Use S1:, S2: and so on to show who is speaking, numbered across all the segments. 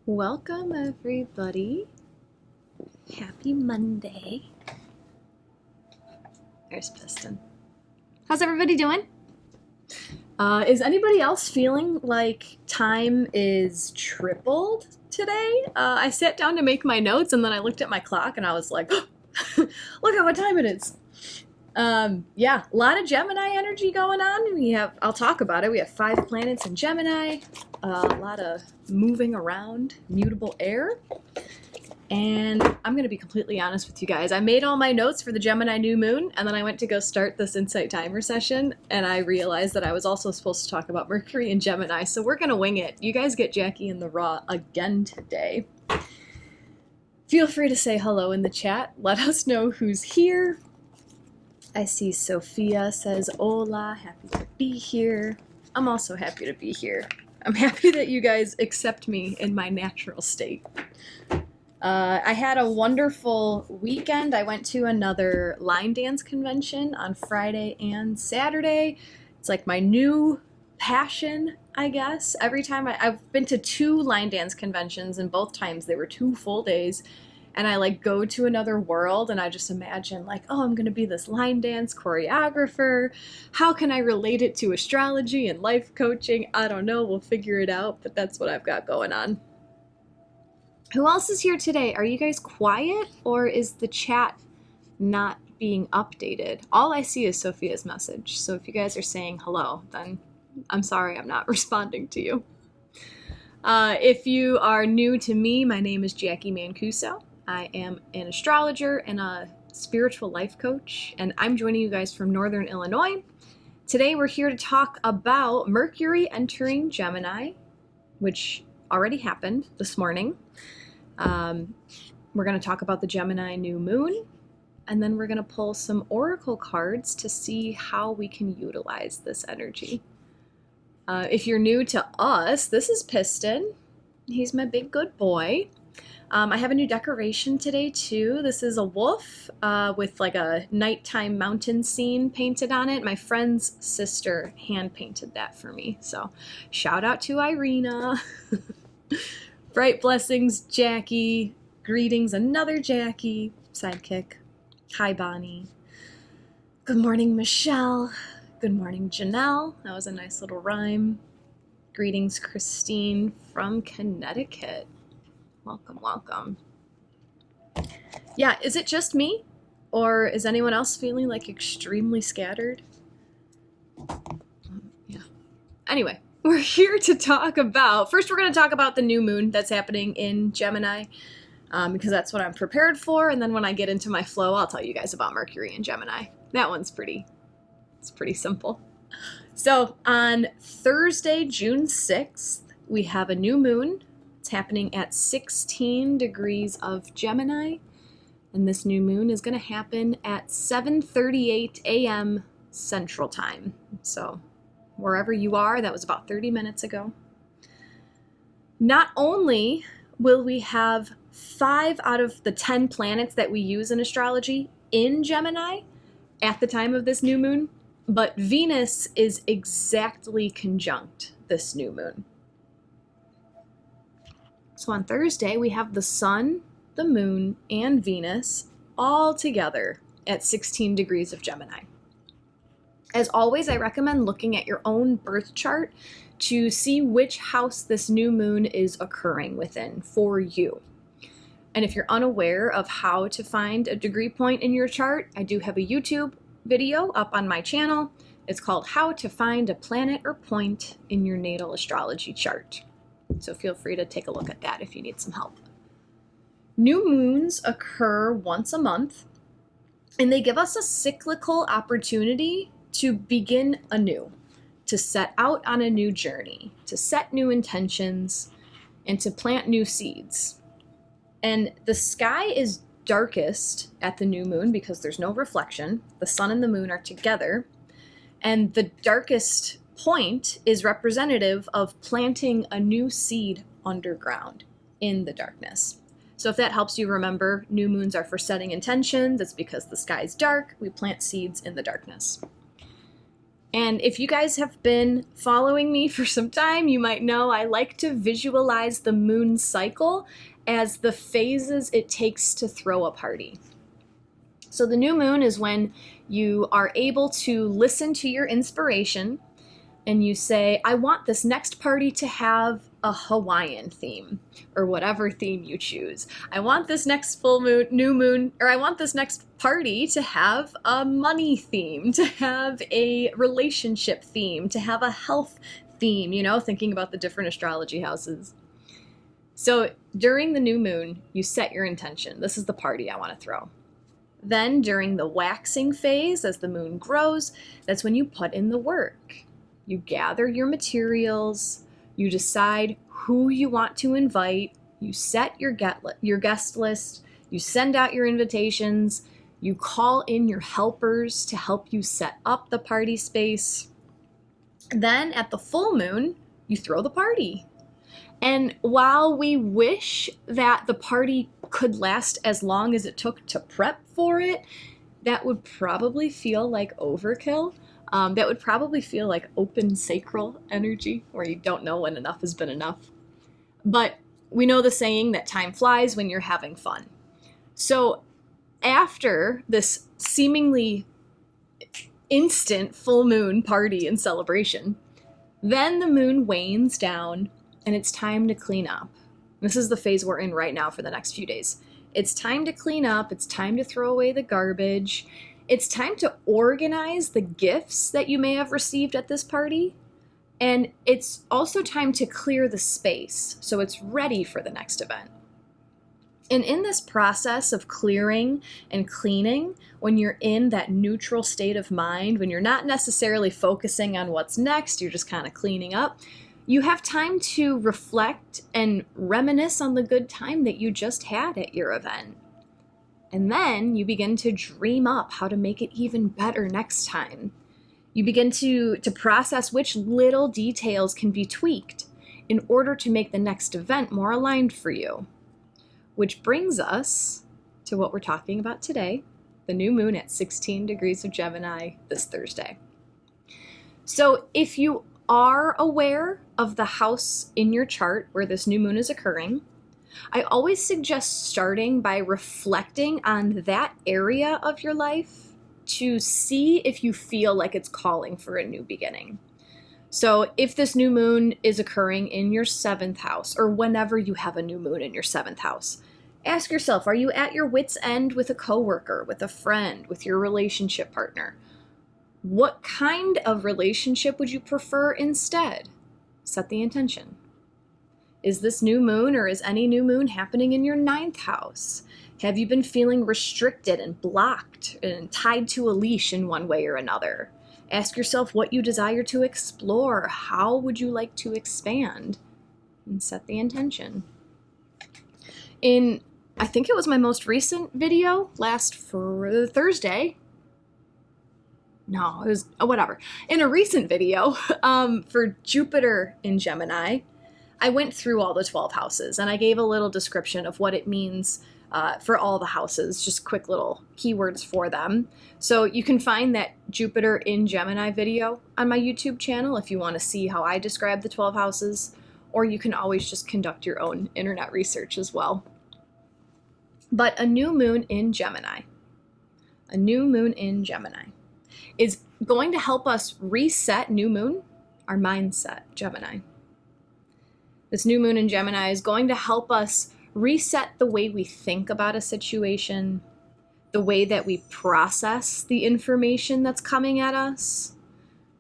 S1: Welcome, everybody. Happy Monday. There's Piston. How's everybody doing? Is anybody else feeling like time is tripled today? I sat down to make my notes and then I looked at my clock and I was like, look at what time it is. Yeah, a lot of Gemini energy going on. I'll talk about it. We have 5 planets in Gemini, a lot of moving around, mutable air. And I'm going to be completely honest with you guys. I made all my notes for the Gemini new moon, and then I went to go start this Insight Timer session, and I realized that I was also supposed to talk about Mercury and Gemini, so we're going to wing it. You guys get Jacqui in the raw again today. Feel free to say hello in the chat. Let us know who's here. I see Sophia says, hola, happy to be here. I'm also happy to be here. I'm happy that you guys accept me in my natural state. I had a wonderful weekend. I went to another line dance convention on Friday and Saturday. It's like my new passion, I guess. Every time I've been to 2 line dance conventions, and both times they were 2 full days. And I go to another world and I just imagine I'm going to be this line dance choreographer. How can I relate it to astrology and life coaching? I don't know. We'll figure it out, but that's what I've got going on. Who else is here today? Are you guys quiet or is the chat not being updated? All I see is Sophia's message. So if you guys are saying hello, then I'm sorry I'm not responding to you. If you are new to me, my name is Jacqui Mancuso. I am an astrologer and a spiritual life coach, and I'm joining you guys from Northern Illinois. Today we're here to talk about Mercury entering Gemini, which already happened this morning. We're going to talk about the Gemini new moon, and then we're going to pull some oracle cards to see how we can utilize this energy. If you're new to us, this is Piston. He's my big good boy. I have a new decoration today too. This is a wolf with a nighttime mountain scene painted on it. My friend's sister hand painted that for me. So shout out to Irina. Bright blessings, Jacqui. Greetings, another Jacqui. Sidekick. Hi, Bonnie. Good morning, Michelle. Good morning, Janelle. That was a nice little rhyme. Greetings, Christine from Connecticut. Welcome, welcome. Yeah, is it just me? Or is anyone else feeling extremely scattered? Yeah. Anyway, we're here to talk about, first we're going to talk about the new moon that's happening in Gemini, because that's what I'm prepared for, and then when I get into my flow, I'll tell you guys about Mercury and Gemini. That one's pretty simple. So on Thursday, June 6th, we have a new moon. It's happening at 16 degrees of Gemini, and this new moon is going to happen at 7:38 a.m. Central Time. So wherever you are, that was about 30 minutes ago. Not only will we have 5 out of the 10 planets that we use in astrology in Gemini at the time of this new moon, but Venus is exactly conjunct this new moon. So on Thursday, we have the Sun, the Moon, and Venus all together at 16 degrees of Gemini. As always, I recommend looking at your own birth chart to see which house this new moon is occurring within for you. And if you're unaware of how to find a degree point in your chart, I do have a YouTube video up on my channel. It's called How to Find a Planet or Point in Your Natal Astrology Chart. So feel free to take a look at that if you need some help. New moons occur once a month, and they give us a cyclical opportunity to begin anew, to set out on a new journey, to set new intentions, and to plant new seeds. And the sky is darkest at the new moon because there's no reflection. The sun and the moon are together, and the darkest point is representative of planting a new seed underground in the darkness. So if that helps you remember, new moons are for setting intentions. It's because the sky is dark. We plant seeds in the darkness. And if you guys have been following me for some time, you might know I like to visualize the moon cycle as the phases it takes to throw a party. So the new moon is when you are able to listen to your inspiration and you say, I want this next party to have a Hawaiian theme, or whatever theme you choose. I want this next full moon, new moon, or I want this next party to have a money theme, to have a relationship theme, to have a health theme, you know, thinking about the different astrology houses. So during the new moon, you set your intention. This is the party I want to throw. Then during the waxing phase, as the moon grows, that's when you put in the work. You gather your materials, you decide who you want to invite, you set your guest list, you send out your invitations, you call in your helpers to help you set up the party space. Then at the full moon, you throw the party. And while we wish that the party could last as long as it took to prep for it, that would probably feel like overkill. That would probably feel like open sacral energy, where you don't know when enough has been enough. But we know the saying that time flies when you're having fun. So after this seemingly instant full moon party and celebration, then the moon wanes down and it's time to clean up. This is the phase we're in right now for the next few days. It's time to clean up. It's time to throw away the garbage. It's time to organize the gifts that you may have received at this party. And it's also time to clear the space so it's ready for the next event. And in this process of clearing and cleaning, when you're in that neutral state of mind, when you're not necessarily focusing on what's next, you're just kind of cleaning up, you have time to reflect and reminisce on the good time that you just had at your event. And then you begin to dream up how to make it even better next time. You begin to process which little details can be tweaked in order to make the next event more aligned for you. Which brings us to what we're talking about today, the new moon at 16 degrees of Gemini this Thursday. So if you are aware of the house in your chart where this new moon is occurring, I always suggest starting by reflecting on that area of your life to see if you feel like it's calling for a new beginning. So if this new moon is occurring in your 7th house, or whenever you have a new moon in your 7th house, ask yourself, are you at your wit's end with a coworker, with a friend, with your relationship partner? What kind of relationship would you prefer instead? Set the intention. Is this new moon, or is any new moon happening in your 9th house? Have you been feeling restricted and blocked and tied to a leash in one way or another? Ask yourself what you desire to explore. How would you like to expand? And set the intention. I think it was my most recent video last Thursday. No, it was whatever. In a recent video for Jupiter in Gemini, I went through all the 12 houses and I gave a little description of what it means for all the houses, just quick little keywords for them. So you can find that Jupiter in Gemini video on my YouTube channel if you want to see how I describe the 12 houses, or you can always just conduct your own internet research as well. But a new moon in Gemini, is going to help us reset new moon, our mindset, Gemini. This new moon in Gemini is going to help us reset the way we think about a situation, the way that we process the information that's coming at us,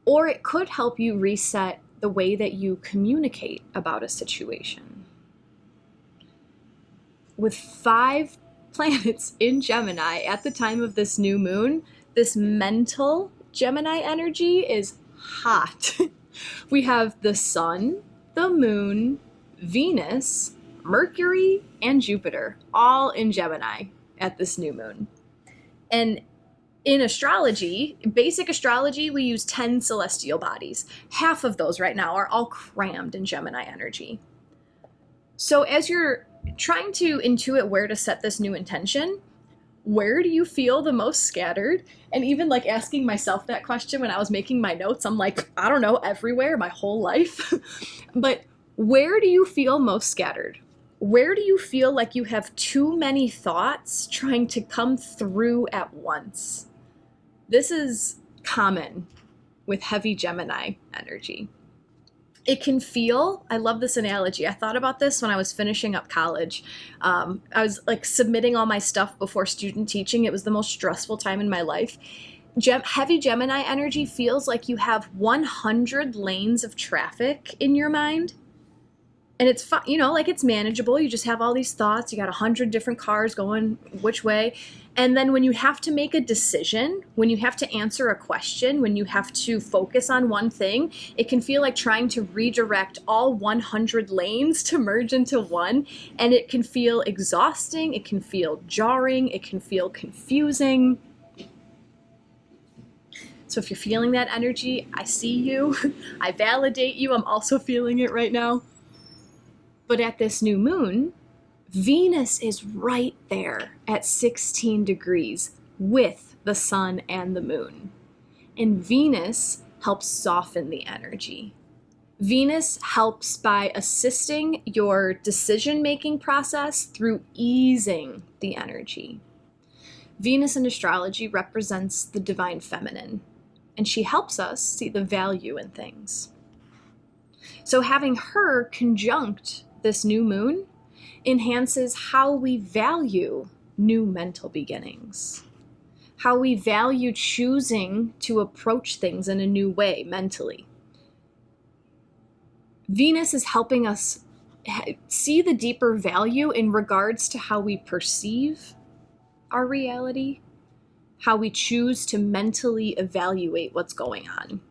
S1: or it could help you reset the way that you communicate about a situation. With 5 planets in Gemini at the time of this new moon, this mental Gemini energy is hot. We have the sun, the moon, Venus, Mercury, and Jupiter, all in Gemini at this new moon. And in astrology, basic astrology, we use 10 celestial bodies. Half of those right now are all crammed in Gemini energy. So as you're trying to intuit where to set this new intention, where do you feel the most scattered? And even like asking myself that question when I was making my notes, I'm like, I don't know, everywhere, my whole life. But where do you feel most scattered? Where do you feel like you have too many thoughts trying to come through at once? This is common with heavy Gemini energy. It can feel, I love this analogy. I thought about this when I was finishing up college. I was like submitting all my stuff before student teaching. It was the most stressful time in my life. Heavy Gemini energy feels like you have 100 lanes of traffic in your mind. And it's fun, you know, like it's manageable. You just have all these thoughts. You got 100 different cars going which way. And then when you have to make a decision, when you have to answer a question, when you have to focus on one thing, it can feel like trying to redirect all 100 lanes to merge into one. And it can feel exhausting. It can feel jarring. It can feel confusing. So if you're feeling that energy, I see you. I validate you. I'm also feeling it right now. But at this new moon, Venus is right there at 16 degrees with the sun and the moon. And Venus helps soften the energy. Venus helps by assisting your decision-making process through easing the energy. Venus in astrology represents the divine feminine, and she helps us see the value in things. So having her conjunct this new moon enhances how we value new mental beginnings, how we value choosing to approach things in a new way mentally. Venus is helping us see the deeper value in regards to how we perceive our reality, how we choose to mentally evaluate what's going on.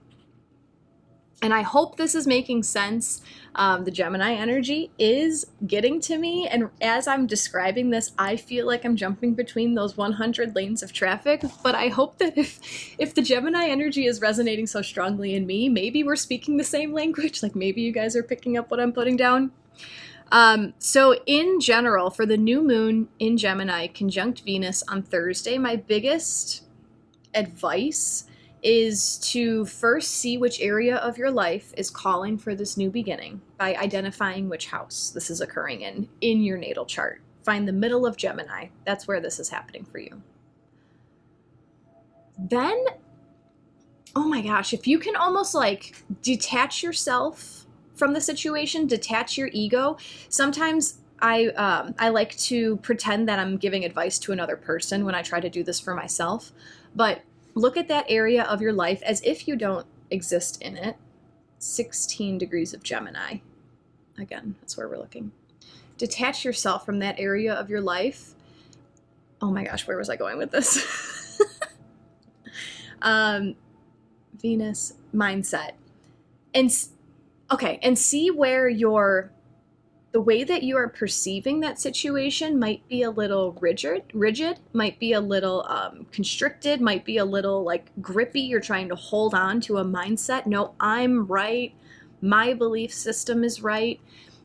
S1: And I hope this is making sense. The Gemini energy is getting to me. And as I'm describing this, I feel like I'm jumping between those 100 lanes of traffic. But I hope that if the Gemini energy is resonating so strongly in me, maybe we're speaking the same language. Like maybe you guys are picking up what I'm putting down. So in general, for the new moon in Gemini conjunct Venus on Thursday, my biggest advice is to first see which area of your life is calling for this new beginning by identifying which house this is occurring in your natal chart. Find the middle of Gemini. That's where this is happening for you. Then, oh my gosh, if you can almost like detach yourself from the situation, detach your ego. Sometimes I like to pretend that I'm giving advice to another person when I try to do this for myself, but look at that area of your life as if you don't exist in it. 16 degrees of Gemini. Again, that's where we're looking. Detach yourself from that area of your life. Oh my gosh, where was I going with this? Venus mindset. And see where the way that you are perceiving that situation might be a little rigid, might be a little constricted, might be a little like grippy. You're trying to hold on to a mindset. No, I'm right. My belief system is right.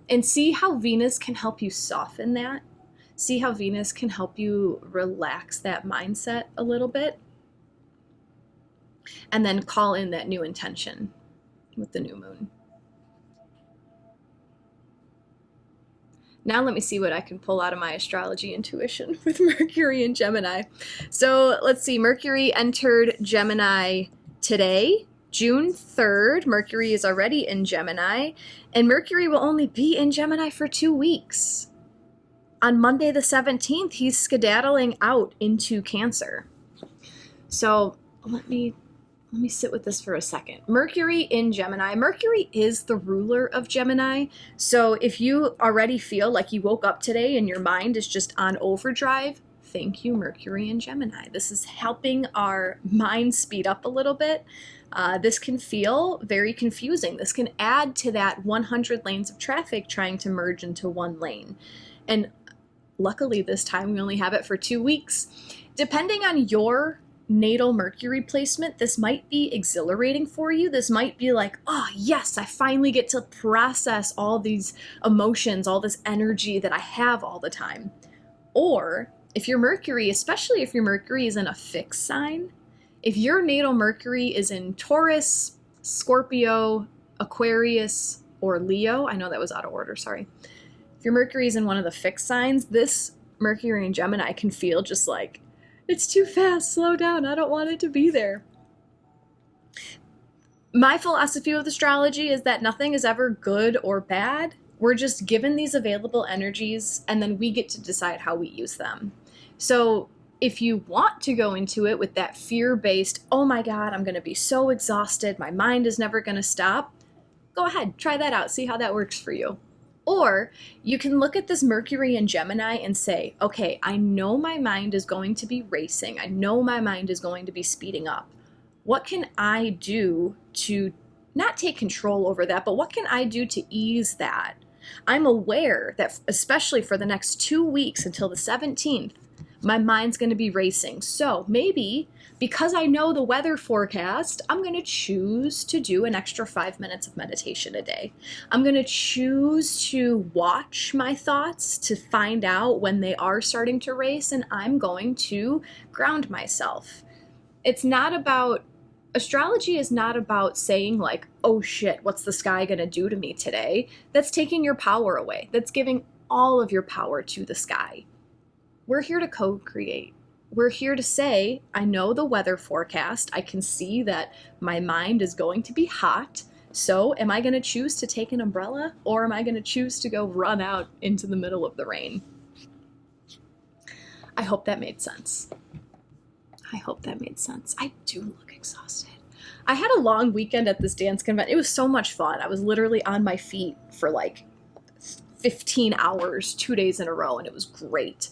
S1: And see how Venus can help you soften that. See how Venus can help you relax that mindset a little bit. And then call in that new intention with the new moon. Now let me see what I can pull out of my astrology intuition with Mercury and Gemini. So let's see, Mercury entered Gemini today, June 3rd. Mercury is already in Gemini, and Mercury will only be in Gemini for 2 weeks. On Monday the 17th, he's skedaddling out into Cancer. So let me sit with this for a second. Mercury in Gemini. Mercury is the ruler of Gemini. So if you already feel like you woke up today and your mind is just on overdrive, thank you, Mercury in Gemini. This is helping our mind speed up a little bit. This can feel very confusing. This can add to that 100 lanes of traffic trying to merge into one lane. And luckily this time we only have it for 2 weeks. Depending on your natal Mercury placement, this might be exhilarating for you. This might be like, oh yes, I finally get to process all these emotions, all this energy that I have all the time. Or If your Mercury, especially if your Mercury is in a fixed sign, if your natal Mercury is in Taurus, Scorpio, Aquarius, or Leo, I know that was out of order, sorry. If your Mercury is in one of the fixed signs, this Mercury in Gemini can feel just like, it's too fast, slow down, I don't want it to be there. My philosophy with astrology is that nothing is ever good or bad. We're just given these available energies, and then we get to decide how we use them. So if you want to go into it with that fear-based, oh my God, I'm going to be so exhausted, my mind is never going to stop, go ahead, try that out, see how that works for you. Or you can look at this Mercury in Gemini and say, okay, I know my mind is going to be racing. I know my mind is going to be speeding up. What can I do to not take control over that, but what can I do to ease that? I'm aware that especially for the next 2 weeks until the 17th, my mind's going to be racing. So maybe because I know the weather forecast, I'm going to choose to do an extra 5 minutes of meditation a day. I'm going to choose to watch my thoughts to find out when they are starting to race, and I'm going to ground myself. It's not about, astrology is not about saying like, oh shit, what's the sky going to do to me today? That's taking your power away. That's giving all of your power to the sky. We're here to co-create. We're here to say, I know the weather forecast. I can see that my mind is going to be hot. So am I going to choose to take an umbrella, or am I going to choose to go run out into the middle of the rain? I hope that made sense. I hope that made sense. I do look exhausted. I had a long weekend at this dance convention. It was so much fun. I was literally on my feet for like 15 hours, 2 days in a row, and it was great.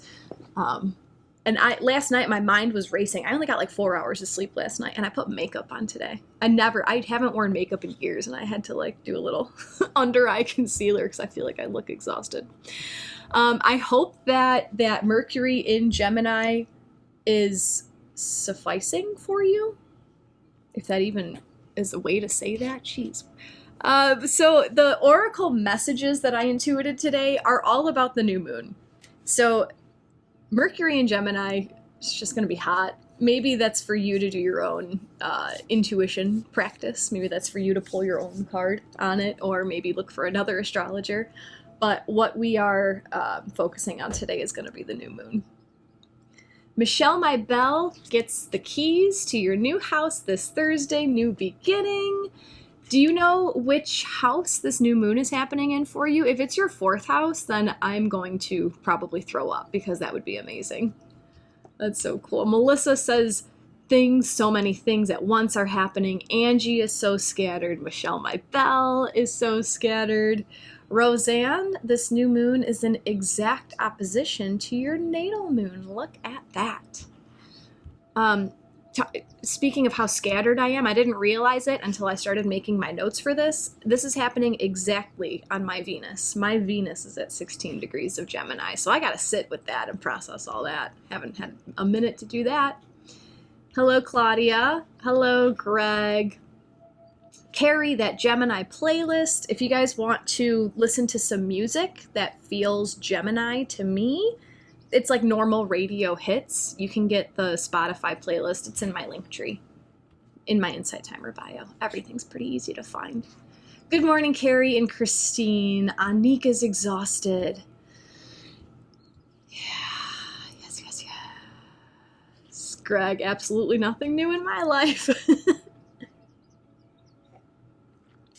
S1: And last night my mind was racing. I only got like 4 hours of sleep last night, and I put makeup on today. I haven't worn makeup in years, and I had to like do a little under eye concealer because I feel like I look exhausted. I hope that Mercury in Gemini is sufficing for you, if that even is a way to say that. Jeez. So the oracle messages that I intuited today are all about the new moon. So Mercury in Gemini is just going to be hot. Maybe that's for you to do your own intuition practice. Maybe that's for you to pull your own card on it, or maybe look for another astrologer. But what we are focusing on today is going to be the new moon. Michelle My Belle gets the keys to your new house this Thursday, new beginning. Do you know which house this new moon is happening in for you? If it's your 4th house, then I'm going to probably throw up because that would be amazing. That's so cool. Melissa says so many things at once are happening. Angie is so scattered. Michelle My Belle is so scattered. Roseanne, this new moon is in exact opposition to your natal moon. Look at that. Speaking of how scattered I am, I didn't realize it until I started making my notes for this. This is happening exactly on my Venus. My Venus is at 16 degrees of Gemini, so I gotta sit with that and process all that. Haven't had a minute to do that. Hello, Claudia. Hello, Greg. Carrie, that Gemini playlist. If you guys want to listen to some music that feels Gemini to me, it's like normal radio hits. You can get the Spotify playlist. It's in my link tree, in my Insight Timer bio. Everything's pretty easy to find. Good morning, Carrie and Christine. Anika's exhausted. Yeah, yes. Greg, absolutely nothing new in my life.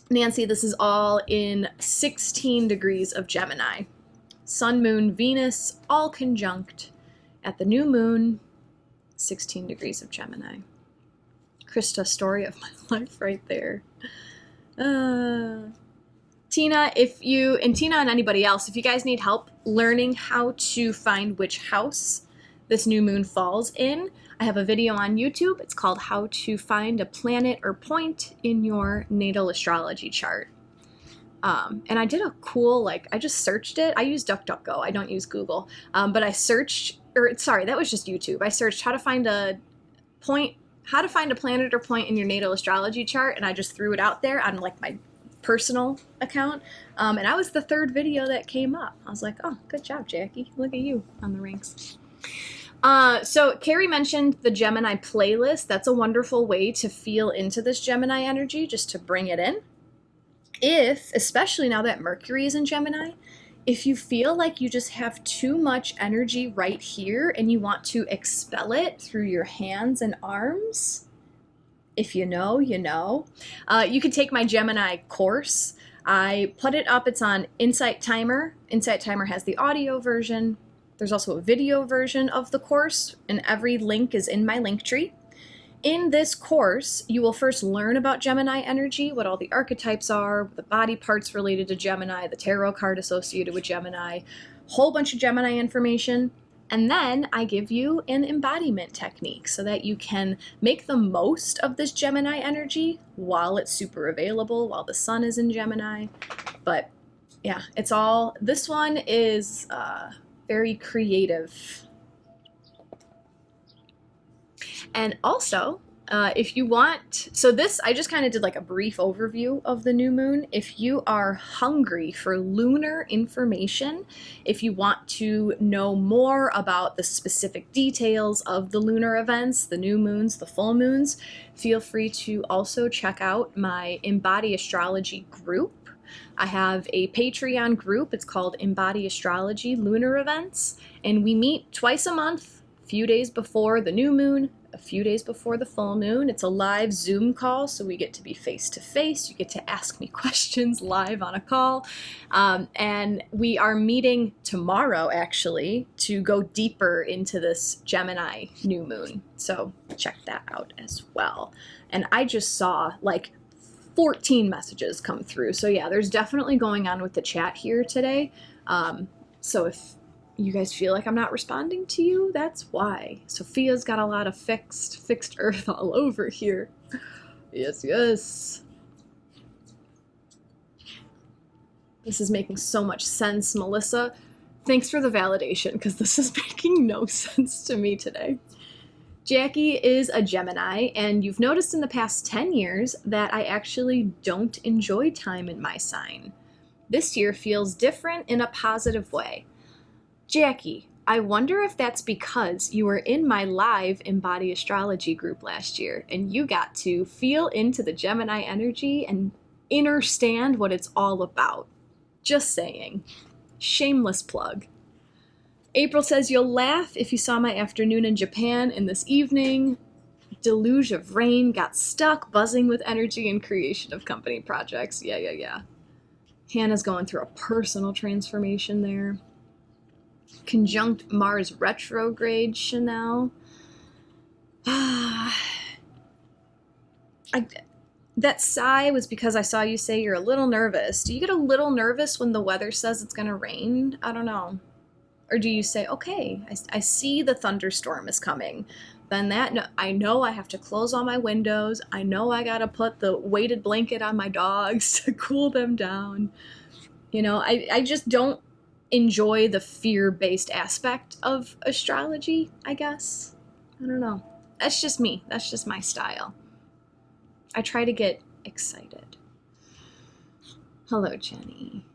S1: Nancy, this is all in 16 degrees of Gemini. Sun, Moon, Venus, all conjunct at the new moon, 16 degrees of Gemini. Krista, story of my life right there. Tina, Tina and anybody else, if you guys need help learning how to find which house this new moon falls in, I have a video on YouTube. It's called How to Find a Planet or Point in Your Natal Astrology Chart. And I did a cool, I just searched it. I use DuckDuckGo. I don't use Google. But I searched, that was just YouTube. I searched how to find a planet or point in your natal astrology chart, and I just threw it out there on my personal account. And I was the 3rd video that came up. I was like, oh, good job, Jackie. Look at you on the ranks. So Carrie mentioned the Gemini playlist. That's a wonderful way to feel into this Gemini energy, just to bring it in. Especially now that Mercury is in Gemini, if you feel like you just have too much energy right here and you want to expel it through your hands and arms, if you know, you know. You can take my Gemini course. I put it up. It's on Insight Timer. Insight Timer has the audio version. There's also a video version of the course, and every link is in my link tree. In this course, you will first learn about Gemini energy, what all the archetypes are, the body parts related to Gemini, the tarot card associated with Gemini, whole bunch of Gemini information. And then I give you an embodiment technique so that you can make the most of this Gemini energy while it's super available, while the sun is in Gemini. But yeah, it's all, this one is very creative. And also, if you want, so this, I just kind of did like a brief overview of the new moon. If you are hungry for lunar information, if you want to know more about the specific details of the lunar events, the new moons, the full moons, feel free to also check out my Embody Astrology group. I have a Patreon group. It's called Embody Astrology Lunar Events, and we meet twice a month, a few days before the new moon, a few days before the full moon. It's a live Zoom call, so we get to be face to face. You get to ask me questions live on a call. And we are meeting tomorrow, actually, to go deeper into this Gemini new moon. So check that out as well. And I just saw like 14 messages come through. So yeah, there's definitely going on with the chat here today. So if you guys feel like I'm not responding to you, that's why. Sophia's got a lot of fixed earth all over here. Yes, yes. This is making so much sense, Melissa. Thanks for the validation, because this is making no sense to me today. Jacqui is a Gemini, and you've noticed in the past 10 years that I actually don't enjoy time in my sign. This year feels different in a positive way. Jacqui, I wonder if that's because you were in my live Embody Astrology group last year, and you got to feel into the Gemini energy and understand what it's all about. Just saying. Shameless plug. April says, you'll laugh if you saw my afternoon in Japan and this evening. Deluge of rain, got stuck, buzzing with energy and creation of company projects. Yeah. Hannah's going through a personal transformation there. Conjunct Mars retrograde, Chanel. That sigh was because I saw you say you're a little nervous. Do you get a little nervous when the weather says it's going to rain? I don't know. Or do you say, okay, I see the thunderstorm is coming. Then I know I have to close all my windows. I know I got to put the weighted blanket on my dogs to cool them down. You know, I just don't enjoy the fear-based aspect of astrology, I guess. I don't know. That's just me. That's just my style. I try to get excited. Hello, Jenny.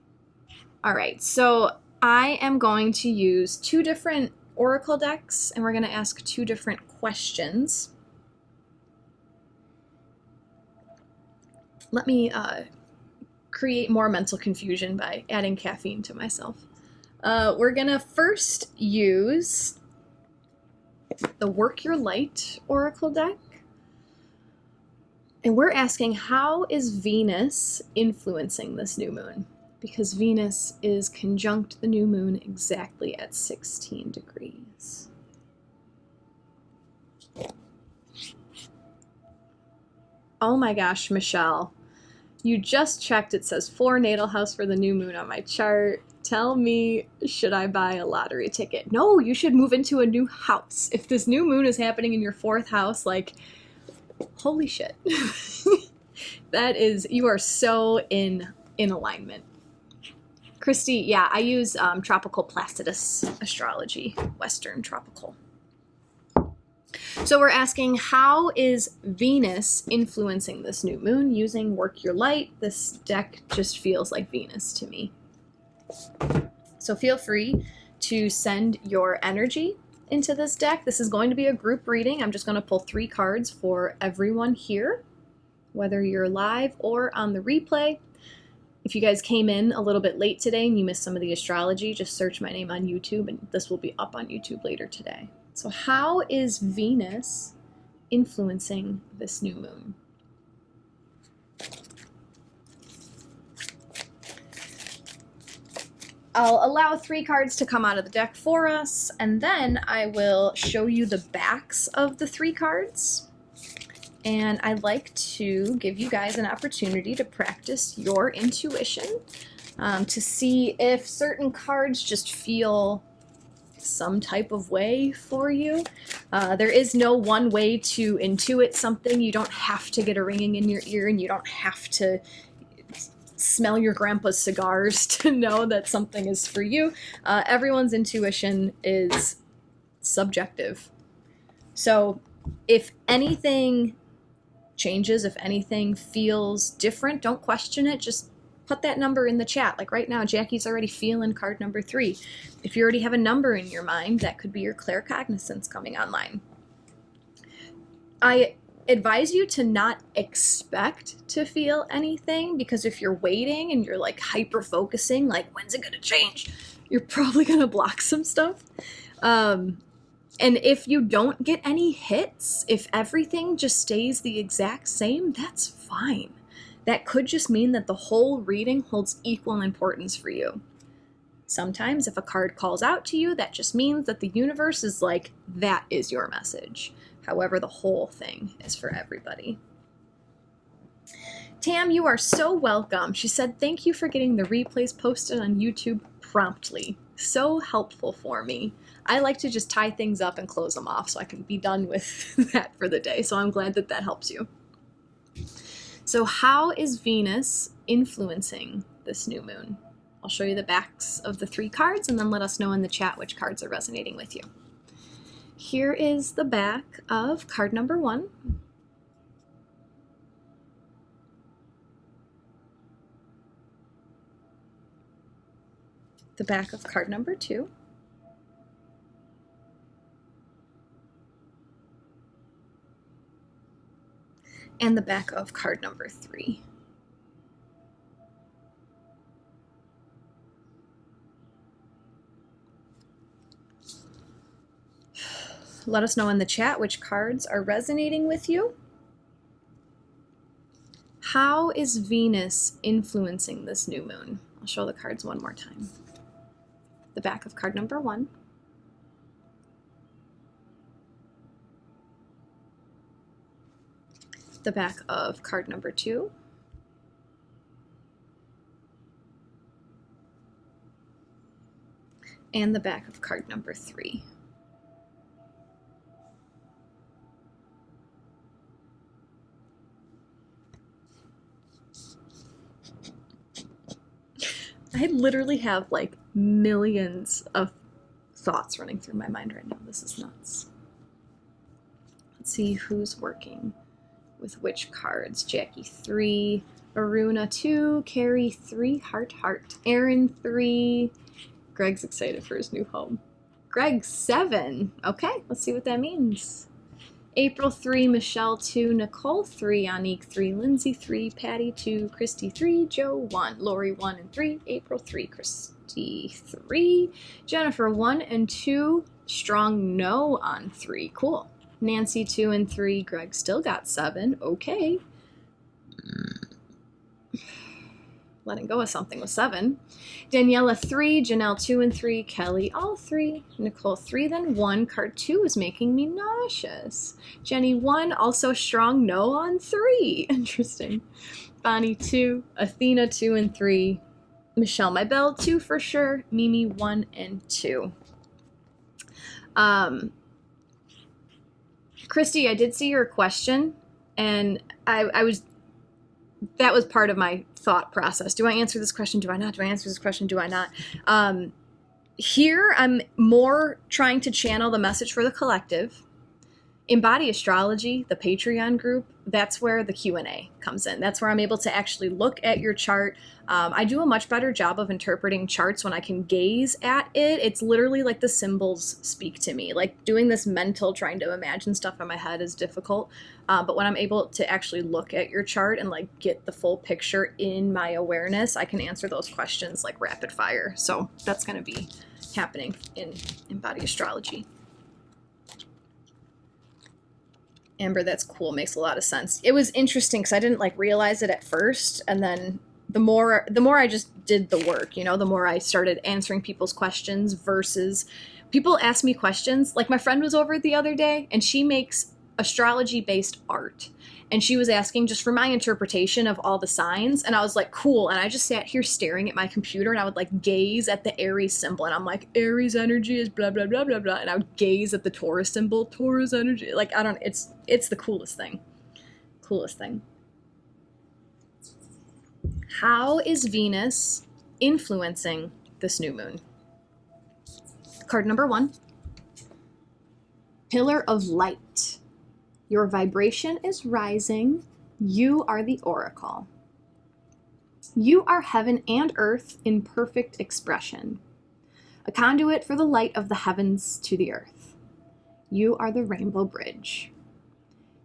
S1: All right, so I am going to use 2 different oracle decks, and we're going to ask 2 different questions. Let me create more mental confusion by adding caffeine to myself. We're going to first use the Work Your Light oracle deck. And we're asking, how is Venus influencing this new moon? Because Venus is conjunct the new moon exactly at 16 degrees. Oh my gosh, Michelle. You just checked, it says 4 natal house for the new moon on my chart. Tell me, should I buy a lottery ticket? No, you should move into a new house. If this new moon is happening in your 4th house, like, holy shit. That is, you are so in alignment. Christy, yeah, I use Tropical Placidus Astrology, Western Tropical. So we're asking, how is Venus influencing this new moon using Work Your Light? This deck just feels like Venus to me. So feel free to send your energy into this deck. This is going to be a group reading. I'm just going to pull 3 cards for everyone here, whether you're live or on the replay. If you guys came in a little bit late today and you missed some of the astrology, just search my name on YouTube and this will be up on YouTube later today. So how is Venus influencing this new moon? I'll allow 3 cards to come out of the deck for us, and then I will show you the backs of the 3 cards. And I'd like to give you guys an opportunity to practice your intuition, to see if certain cards just feel some type of way for you. There is no one way to intuit something. You don't have to get a ringing in your ear, and you don't have to smell your grandpa's cigars to know that something is for you. Everyone's intuition is subjective. So if anything changes, if anything feels different, don't question it. Just put that number in the chat. Like right now, Jacqui's already feeling card number 3. If you already have a number in your mind, that could be your claircognizance coming online. I advise you to not expect to feel anything, because if you're waiting and you're like hyper focusing, like when's it gonna change, you're probably gonna block some stuff. And if you don't get any hits, if everything just stays the exact same, that's fine. That could just mean that the whole reading holds equal importance for you. Sometimes if a card calls out to you, that just means that the universe is like, that is your message. However, the whole thing is for everybody. Tam, you are so welcome. She said, thank you for getting the replays posted on YouTube promptly. So helpful for me. I like to just tie things up and close them off so I can be done with that for the day. So I'm glad that that helps you. So how is Venus influencing this new moon? I'll show you the backs of the 3 cards and then let us know in the chat which cards are resonating with you. Here is the back of card number 1. The back of card number 2. And the back of card number 3. Let us know in the chat which cards are resonating with you. How is Venus influencing this new moon? I'll show the cards one more time. The back of card number 1. The back of card number 2. And the back of card number 3. I literally have like millions of thoughts running through my mind right now. This is nuts. Let's see who's working with which cards. Jacqui 3, Aruna 2, Carrie 3, Heart, Aaron 3. Greg's excited for his new home. Greg 7. Okay, let's see what that means. April 3, Michelle 2, Nicole 3, Anique 3, Lindsay 3, Patty 2, Christy 3, Joe 1, Lori 1 and 3, April 3, Christy 3, Jennifer 1 and 2, strong no on 3. Cool. Nancy 2 and 3, Greg still got 7. Okay. Letting go of something with 7. Daniela 3, Janelle 2 and 3, Kelly all 3, Nicole 3, then 1. Card 2 is making me nauseous. Jenny 1, also strong no on 3. Interesting. Bonnie 2, Athena 2 and 3, Michelle my bell 2 for sure, Mimi 1 and 2. Christy, I did see your question, and I was, that was part of my thought process. Do I answer this question? Do I not? Do I answer this question? Do I not? Here, I'm more trying to channel the message for the collective. Embody Astrology, the Patreon group, that's where the Q&A comes in. That's where I'm able to actually look at your chart. I do a much better job of interpreting charts when I can gaze at it. It's literally like the symbols speak to me. Like doing this mental, trying to imagine stuff in my head is difficult. But when I'm able to actually look at your chart and like get the full picture in my awareness, I can answer those questions like rapid fire. So that's going to be happening in Embody Astrology. Amber, that's cool. Makes a lot of sense. It was interesting because I didn't like realize it at first, and then the more I just did the work, you know, the more I started answering people's questions versus people ask me questions. Like my friend was over the other day, and she makes astrology-based art, and she was asking just for my interpretation of all the signs, and I was like, cool. And I just sat here staring at my computer, and I would like gaze at the Aries symbol, and I'm like, Aries energy is blah blah blah blah blah, and I would gaze at the Taurus symbol, Taurus energy. Like I don't, it's the coolest thing. How is Venus influencing this new moon? Card number 1, Pillar of Light. Your vibration is rising. You are the oracle. You are heaven and earth in perfect expression, a conduit for the light of the heavens to the earth. You are the rainbow bridge.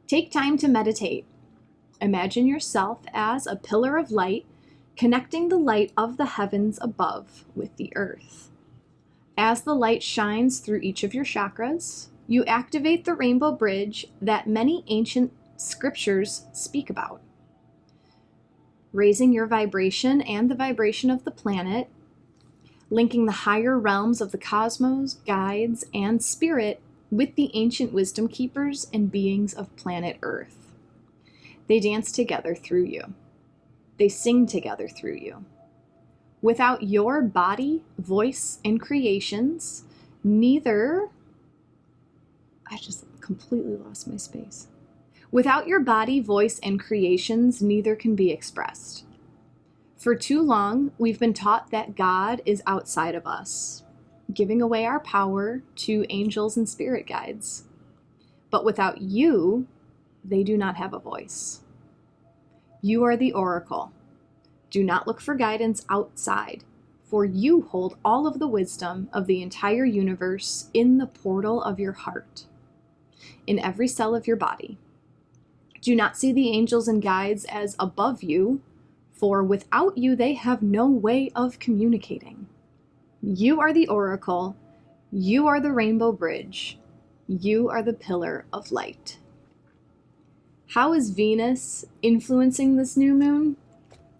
S1: Take time to meditate. Imagine yourself as a pillar of light, connecting the light of the heavens above with the earth. As the light shines through each of your chakras, you activate the rainbow bridge that many ancient scriptures speak about. Raising your vibration and the vibration of the planet, linking the higher realms of the cosmos, guides, and spirit with the ancient wisdom keepers and beings of planet Earth. They dance together through you. They sing together through you. Without your body, voice, and creations, neither... I just completely lost my space. Without your body, voice, and creations, neither can be expressed. For too long, we've been taught that God is outside of us, giving away our power to angels and spirit guides. But without you, they do not have a voice. You are the oracle. Do not look for guidance outside, for you hold all of the wisdom of the entire universe in the portal of your heart, in every cell of your body. Do not see the angels and guides as above you, for without you, they have no way of communicating. You are the oracle. You are the rainbow bridge. You are the pillar of light. How is Venus influencing this new moon?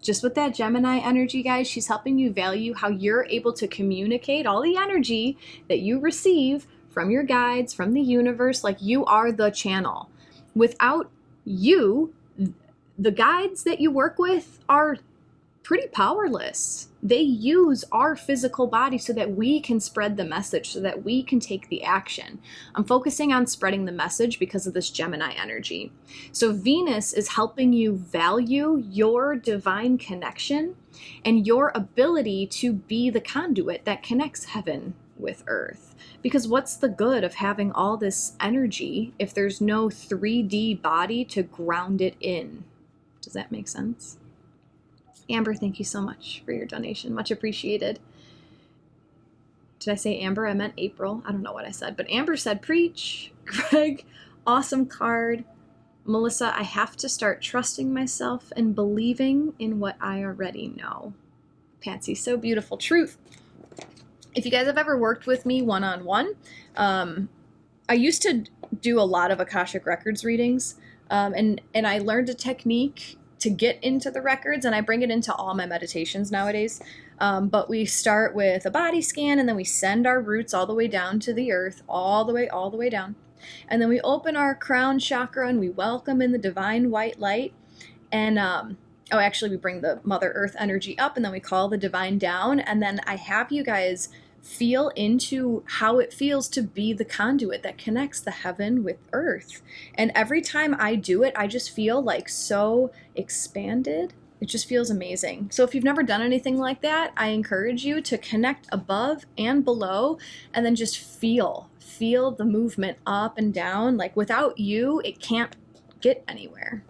S1: Just with that Gemini energy, guys, she's helping you value how you're able to communicate all the energy that you receive from your guides, from the universe, like you are the channel. Without you, the guides that you work with are pretty powerless. They use our physical body so that we can spread the message, so that we can take the action. I'm focusing on spreading the message because of this Gemini energy. So Venus is helping you value your divine connection and your ability to be the conduit that connects heaven with earth. Because what's the good of having all this energy if there's no 3D body to ground it in? Does that make sense? Amber, thank you so much for your donation. Much appreciated. Did I say Amber? I meant April. I don't know what I said, but Amber said, preach. Greg, awesome card. Melissa, I have to start trusting myself and believing in what I already know. Patsy, so beautiful. Truth. If you guys have ever worked with me one-on-one, I used to do a lot of Akashic Records readings, and I learned a technique to get into the records, and I bring it into all my meditations nowadays. But we start with a body scan, and then we send our roots all the way down to the earth, all the way down. And then we open our crown chakra, and we welcome in the divine white light. And, actually we bring the Mother Earth energy up, and then we call the divine down. And then I have you guys feel into how it feels to be the conduit that connects the heaven with earth. And every time I do it, I just feel like so expanded It just feels amazing. So if you've never done anything like that, I encourage you to connect above and below and then just feel the movement up and down. Like without you, it can't get anywhere.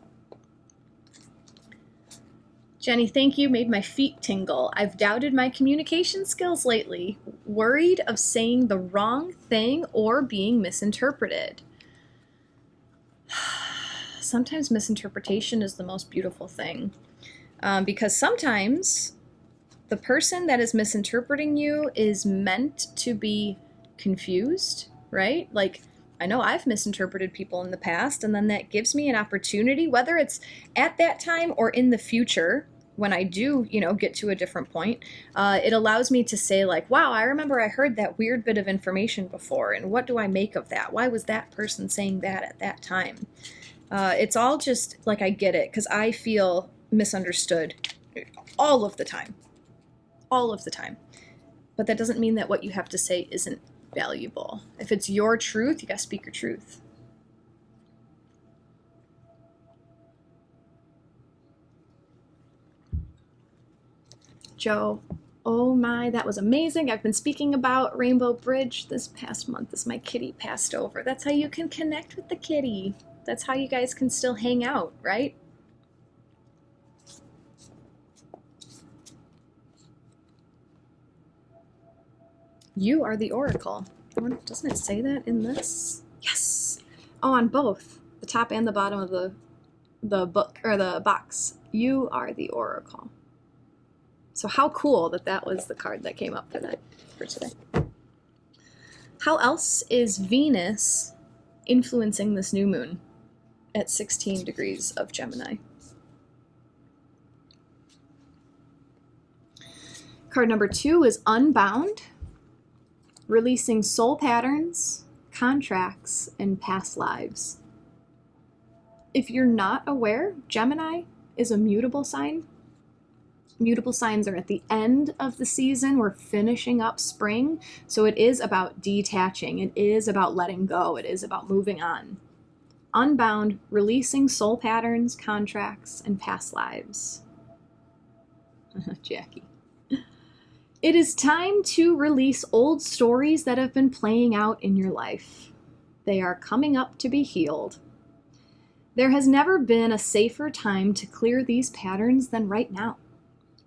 S1: Jenny, thank you. Made my feet tingle. I've doubted my communication skills lately, worried of saying the wrong thing or being misinterpreted. Sometimes misinterpretation is the most beautiful thing. Because sometimes the person that is misinterpreting you is meant to be confused, right? Like, I know I've misinterpreted people in the past, and then that gives me an opportunity, whether it's at that time or in the future, when I do, get to a different point, it allows me to say like, wow, I remember I heard that weird bit of information before, and what do I make of that? Why was that person saying that at that time? It's all just like, I get it, because I feel misunderstood all of the time. But that doesn't mean that what you have to say isn't valuable. If it's your truth, you gotta speak your truth. Joe, oh my, that was amazing. I've been speaking about Rainbow Bridge this past month as my kitty passed over. That's how you can connect with the kitty. That's how you guys can still hang out, right? You are the oracle. Doesn't it say that in this? Yes. Oh, on both the top and the bottom of the book or the box. You are the oracle. So how cool that was the card that came up for today. How else is Venus influencing this new moon at 16 degrees of Gemini? Card number 2 is Unbound. Releasing soul patterns, contracts, and past lives. If you're not aware, Gemini is a mutable sign. Mutable signs are at the end of the season. We're finishing up spring. So it is about detaching. It is about letting go. It is about moving on. Unbound, releasing soul patterns, contracts, and past lives. Jacqui. It is time to release old stories that have been playing out in your life. They are coming up to be healed. There has never been a safer time to clear these patterns than right now.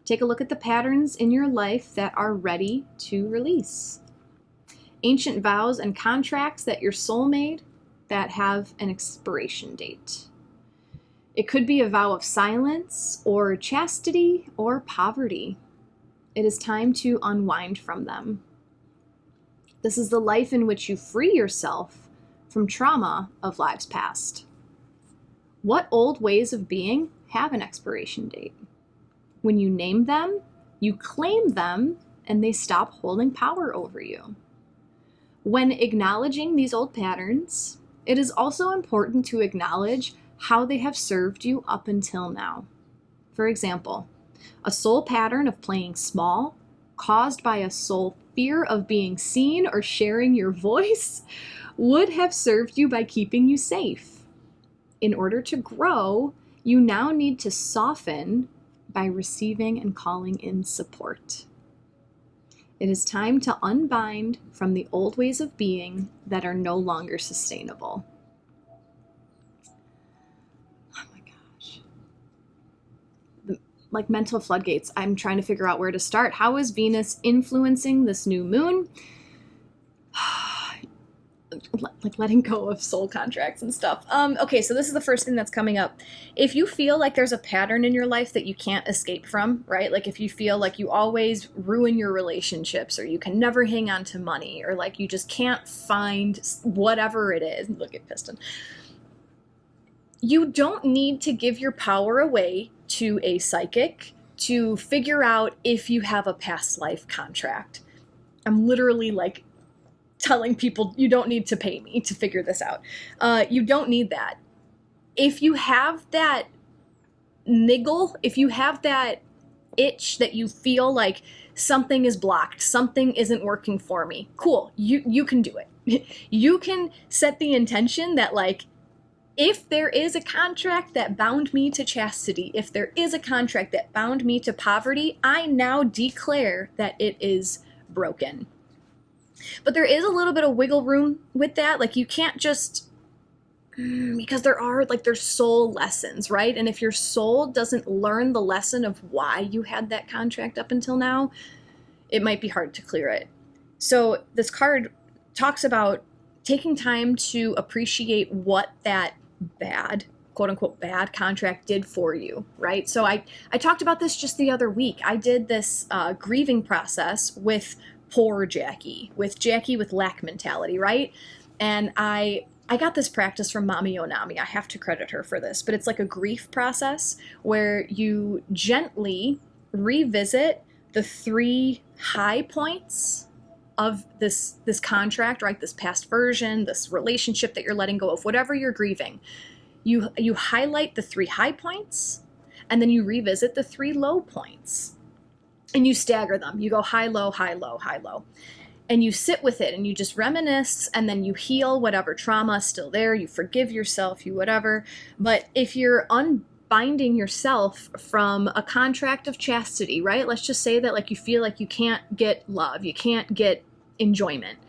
S1: Take a look at the patterns in your life that are ready to release. Ancient vows and contracts that your soul made that have an expiration date. It could be a vow of silence or chastity or poverty. It is time to unwind from them. This is the life in which you free yourself from trauma of lives past. What old ways of being have an expiration date? When you name them, you claim them, and they stop holding power over you. When acknowledging these old patterns, it is also important to acknowledge how they have served you up until now. For example, a soul pattern of playing small, caused by a soul fear of being seen or sharing your voice, would have served you by keeping you safe. In order to grow, you now need to soften by receiving and calling in support. It is time to unbind from the old ways of being that are no longer sustainable. Oh my gosh. Like mental floodgates. I'm trying to figure out where to start. How is Venus influencing this new moon? Like letting go of soul contracts and stuff. Okay, so this is the first thing that's coming up. If you feel like there's a pattern in your life that you can't escape from, right? Like if you feel like you always ruin your relationships, or you can never hang on to money, or like you just can't find whatever it is. Look at Piston. You don't need to give your power away to a psychic to figure out if you have a past life contract. I'm literally like telling people you don't need to pay me to figure this out. You don't need that. If you have that niggle, if you have that itch that you feel like something is blocked, something isn't working for me, cool, you can do it. You can set the intention that like, If there is a contract that bound me to chastity, if there is a contract that bound me to poverty, I now declare that it is broken. But there is a little bit of wiggle room with that. Like, you can't just, because there's soul lessons, right? And if your soul doesn't learn the lesson of why you had that contract up until now, it might be hard to clear it. So this card talks about taking time to appreciate what that bad, quote unquote, bad contract did for you, right? So I talked about this just the other week. I did this grieving process with poor Jacqui with lack mentality, right? And I got this practice from Mami Onami. I have to credit her for this, but it's like a grief process where you gently revisit the 3 high points of this contract, right? This past version, this relationship that you're letting go of, whatever you're grieving. You highlight the 3 high points, and then you revisit the 3 low points. And you stagger them. You go high, low, high, low, high, low. And you sit with it and you just reminisce, and then you heal whatever trauma is still there. You forgive yourself, you whatever. But if you're unbinding yourself from a contract of chastity, right? Let's just say that, like, you feel like you can't get love, you can't get enjoyment.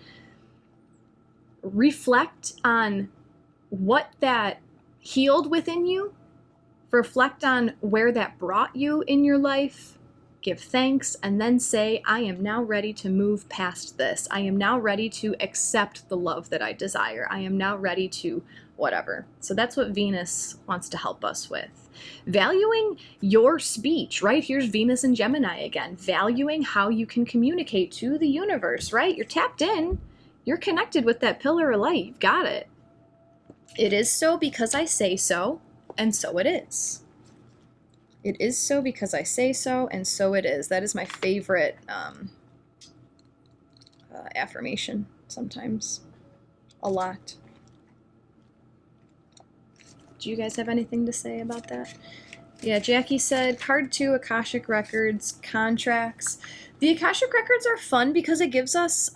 S1: Reflect on what that healed within you. Reflect on where that brought you in your life. Give thanks, and then say, I am now ready to move past this. I am now ready to accept the love that I desire. I am now ready to whatever. So that's what Venus wants to help us with. Valuing your speech, right? Here's Venus and Gemini again. Valuing how you can communicate to the universe, right? You're tapped in. You're connected with that pillar of light. You've got it. It is so because I say so, and so it is. It is so because I say so, and so it is. That is my favorite affirmation sometimes. A lot. Do you guys have anything to say about that? Yeah, Jacqui said, card 2, Akashic Records, contracts. The Akashic Records are fun because it gives us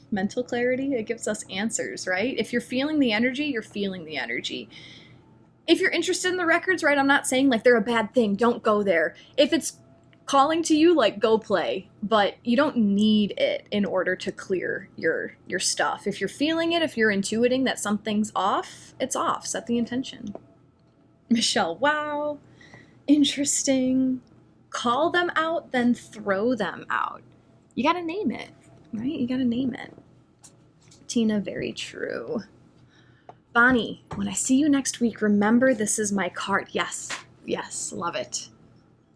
S1: mental clarity. It gives us answers, right? If you're feeling the energy, you're feeling the energy. If you're interested in the records, right, I'm not saying like they're a bad thing. Don't go there. If it's calling to you, like, go play. But you don't need it in order to clear your stuff. If you're feeling it, if you're intuiting that something's off, it's off. Set the intention. Michelle, wow. Interesting. Call them out, then throw them out. You got to name it, right? You got to name it. Tina, very true. Bonnie, when I see you next week, remember this is my card. Yes, yes, love it.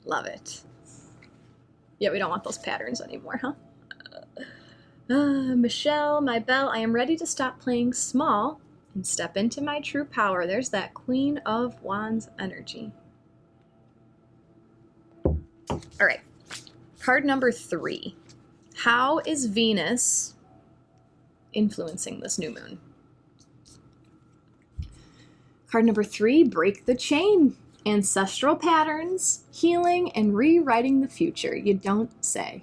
S1: Love it. Yeah, we don't want those patterns anymore, huh? Michelle, my belle, I am ready to stop playing small and step into my true power. There's that Queen of Wands energy. All right, card number 3. How is Venus influencing this new moon? Card number 3, break the chain. Ancestral patterns, healing, and rewriting the future. You don't say.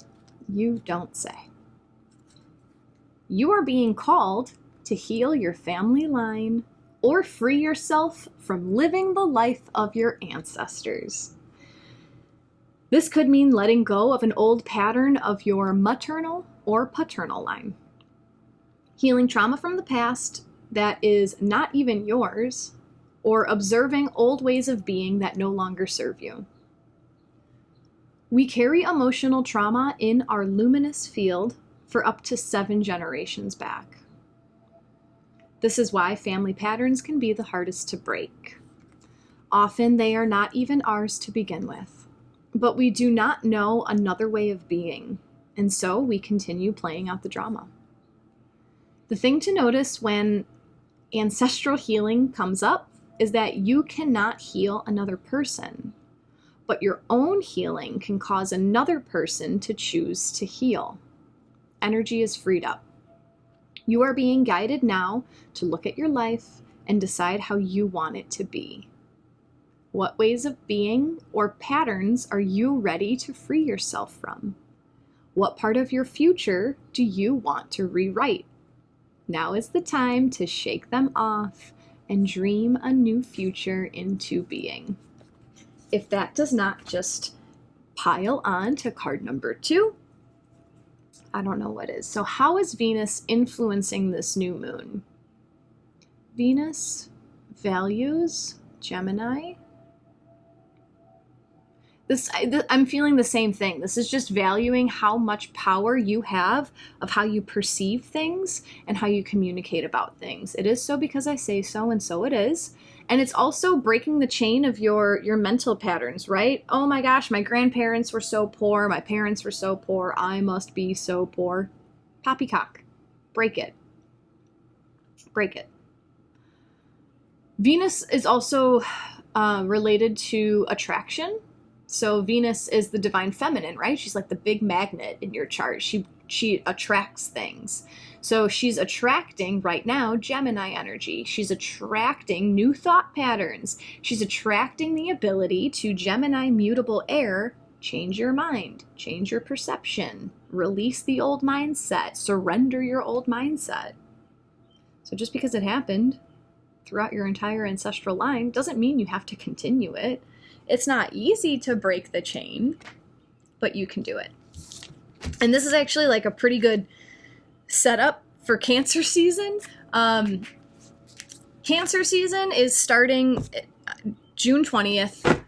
S1: You don't say. You are being called to heal your family line or free yourself from living the life of your ancestors. This could mean letting go of an old pattern of your maternal or paternal line. Healing trauma from the past that is not even yours, or observing old ways of being that no longer serve you. We carry emotional trauma in our luminous field for up to 7 generations back. This is why family patterns can be the hardest to break. Often they are not even ours to begin with, but we do not know another way of being, and so we continue playing out the drama. The thing to notice when ancestral healing comes up is that you cannot heal another person, but your own healing can cause another person to choose to heal. Energy is freed up. You are being guided now to look at your life and decide how you want it to be. What ways of being or patterns are you ready to free yourself from? What part of your future do you want to rewrite? Now is the time to shake them off and dream a new future into being. If that does not just pile on to card number 2, I don't know what is. So how is Venus influencing this new moon? Venus values Gemini. I'm feeling the same thing. This is just valuing how much power you have of how you perceive things and how you communicate about things. It is so because I say so, and so it is. And it's also breaking the chain of your mental patterns, right? Oh my gosh, my grandparents were so poor, my parents were so poor, I must be so poor. Poppycock. Break it. Break it. Venus is also related to attraction. So Venus is the divine feminine, right? She's like the big magnet in your chart. She attracts things. So she's attracting right now Gemini energy. She's attracting new thought patterns. She's attracting the ability to Gemini mutable air, change your mind, change your perception, release the old mindset, surrender your old mindset. So just because it happened throughout your entire ancestral line doesn't mean you have to continue it. It's not easy to break the chain, but you can do it. And this is actually like a pretty good setup for Cancer season. Cancer season is starting June 20th.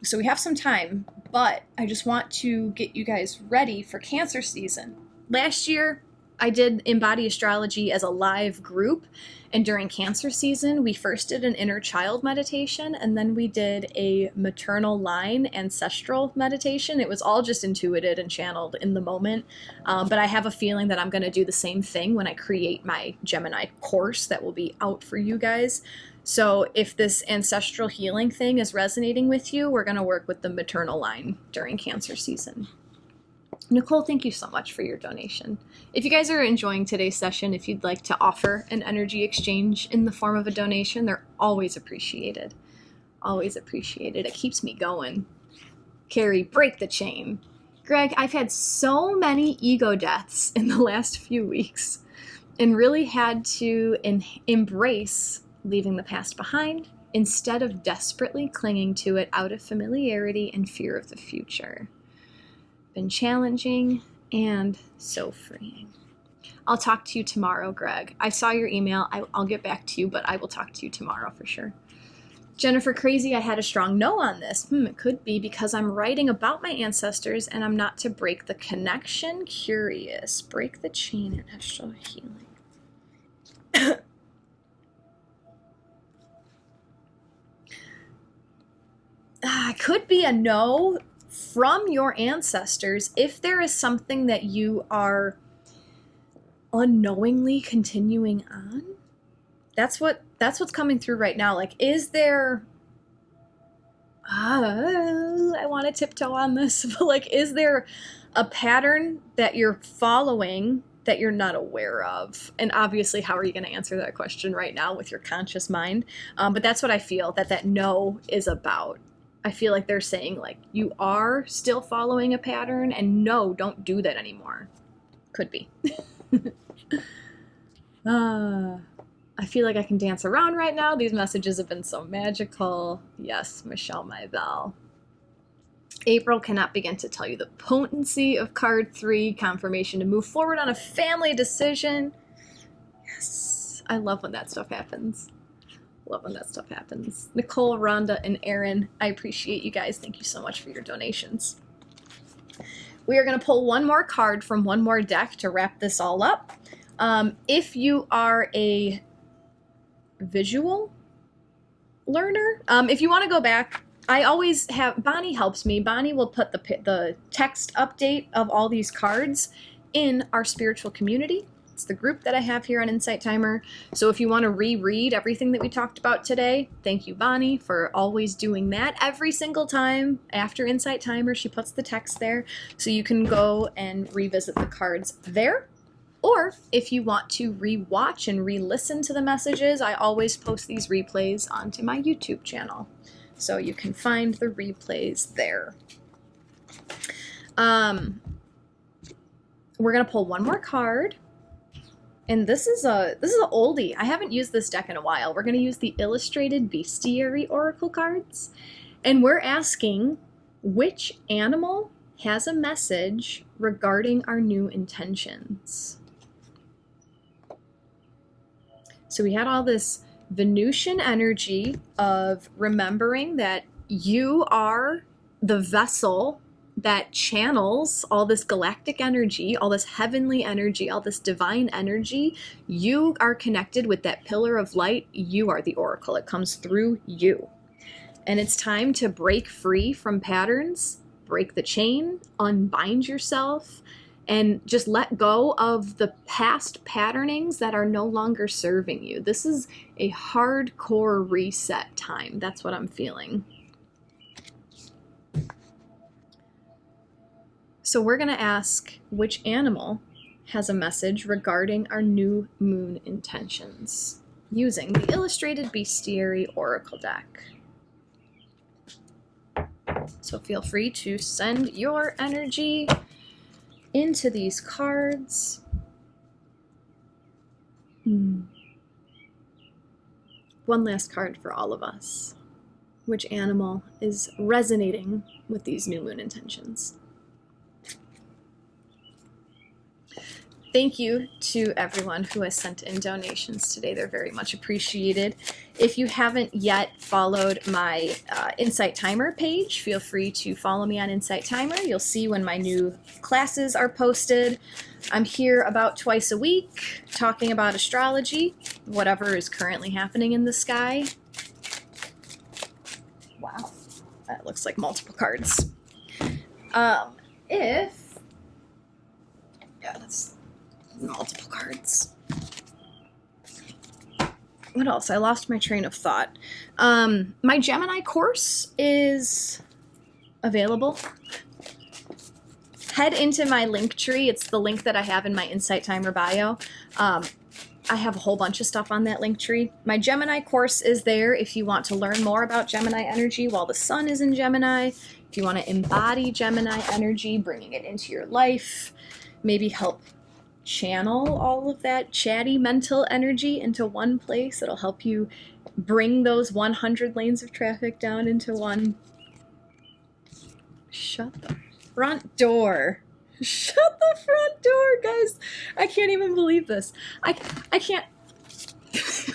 S1: So we have some time, but I just want to get you guys ready for Cancer season. Last year, I did Embody Astrology as a live group, and during Cancer season, we first did an inner child meditation, and then we did a maternal line ancestral meditation. It was all just intuited and channeled in the moment, but I have a feeling that I'm going to do the same thing when I create my Gemini course that will be out for you guys. So if this ancestral healing thing is resonating with you, we're going to work with the maternal line during Cancer season. Nicole, thank you so much for your donation. If you guys are enjoying today's session, if you'd like to offer an energy exchange in the form of a donation, they're always appreciated. Always appreciated. It keeps me going. Carrie, break the chain. Greg, I've had so many ego deaths in the last few weeks and really had to embrace leaving the past behind instead of desperately clinging to it out of familiarity and fear of the future. Been challenging and so freeing. I'll talk to you tomorrow, Greg. I saw your email. I'll get back to you, but I will talk to you tomorrow for sure. Jennifer, crazy, I had a strong no on this. It could be because I'm writing about my ancestors and I'm not to break the connection. Curious. Break the chain in astral healing. Could be a no from your ancestors if there is something that you are unknowingly continuing on. That's what's coming through right now. Like, is there I want to tiptoe on this, but like, is there a pattern that you're following that you're not aware of? And obviously, how are you going to answer that question right now with your conscious mind? But that's what I feel that no is about. I feel like they're saying, like, you are still following a pattern, and no, don't do that anymore. Could be. I feel like I can dance around right now. These messages have been so magical. Yes, Michelle Maibel. April cannot begin to tell you the potency of card 3, confirmation to move forward on a family decision. Yes, I love when that stuff happens. Love when that stuff happens. Nicole, Rhonda, and Aaron, I appreciate you guys. Thank you so much for your donations. We are going to pull one more card from one more deck to wrap this all up. If you are a visual learner, if you want to go back, I always have, Bonnie helps me. Bonnie will put the text update of all these cards in our spiritual community. It's the group that I have here on Insight Timer. So if you want to reread everything that we talked about today, thank you, Bonnie, for always doing that. Every single time after Insight Timer, she puts the text there. So you can go and revisit the cards there. Or if you want to re-watch and re-listen to the messages, I always post these replays onto my YouTube channel. So you can find the replays there. We're going to pull one more card. And this is a oldie. I haven't used this deck in a while. We're going to use the Illustrated Bestiary Oracle cards. And we're asking which animal has a message regarding our new intentions. So we had all this Venusian energy of remembering that you are the vessel that channels all this galactic energy, all this heavenly energy, all this divine energy. You are connected with that pillar of light. You are the oracle. It comes through you. And it's time to break free from patterns, break the chain, unbind yourself, and just let go of the past patternings that are no longer serving you. This is a hardcore reset time. That's what I'm feeling. So we're going to ask which animal has a message regarding our new moon intentions using the Illustrated Bestiary Oracle deck. So feel free to send your energy into these cards. One last card for all of us. Which animal is resonating with these new moon intentions? Thank you to everyone who has sent in donations today. They're very much appreciated. If you haven't yet followed my Insight Timer page, feel free to follow me on Insight Timer. You'll see when my new classes are posted. I'm here about twice a week talking about astrology, whatever is currently happening in the sky. Wow, that looks like multiple cards. That's multiple cards. What else? I lost my train of thought. My Gemini course is available. Head into my link tree. It's the link that I have in my Insight Timer bio. I have a whole bunch of stuff on that link tree. My Gemini course is there if you want to learn more about Gemini energy while the sun is in Gemini. If you want to embody Gemini energy, bringing it into your life, maybe help channel all of that chatty mental energy into one place. It'll help you bring those 100 lanes of traffic down into one. Shut the front door. Shut the front door, guys. I can't even believe this. I can't.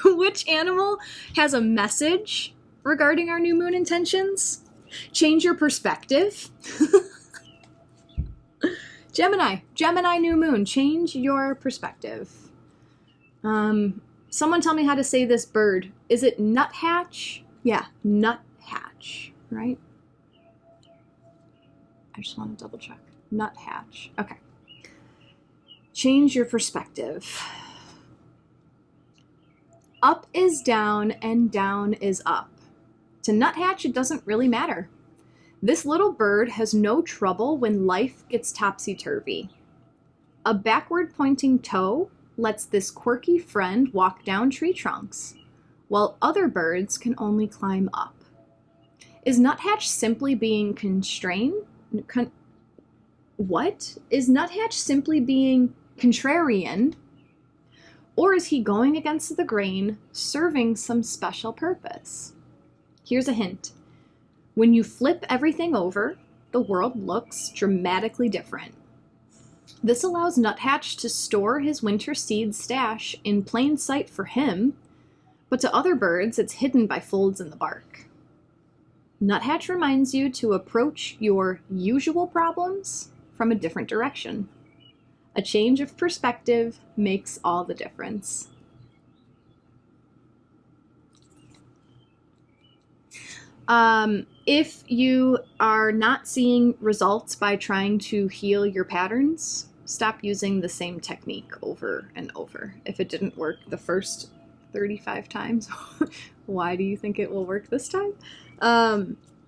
S1: Which animal has a message regarding our new moon intentions? Change your perspective. Gemini new moon, change your perspective. Someone tell me how to say this bird. Is it nuthatch? Yeah, nuthatch, right? I just want to double check. Nuthatch. Okay. Change your perspective. Up is down and down is up. To nuthatch, it doesn't really matter. This little bird has no trouble when life gets topsy-turvy. A backward-pointing toe lets this quirky friend walk down tree trunks, while other birds can only climb up. Is nuthatch simply being constrained? What? Is nuthatch simply being contrarian? Or is he going against the grain, serving some special purpose? Here's a hint. When you flip everything over, the world looks dramatically different. This allows nuthatch to store his winter seed stash in plain sight for him, but to other birds, it's hidden by folds in the bark. Nuthatch reminds you to approach your usual problems from a different direction. A change of perspective makes all the difference. If you are not seeing results by trying to heal your patterns, stop using the same technique over and over. If it didn't work the first 35 times, why do you think it will work this time?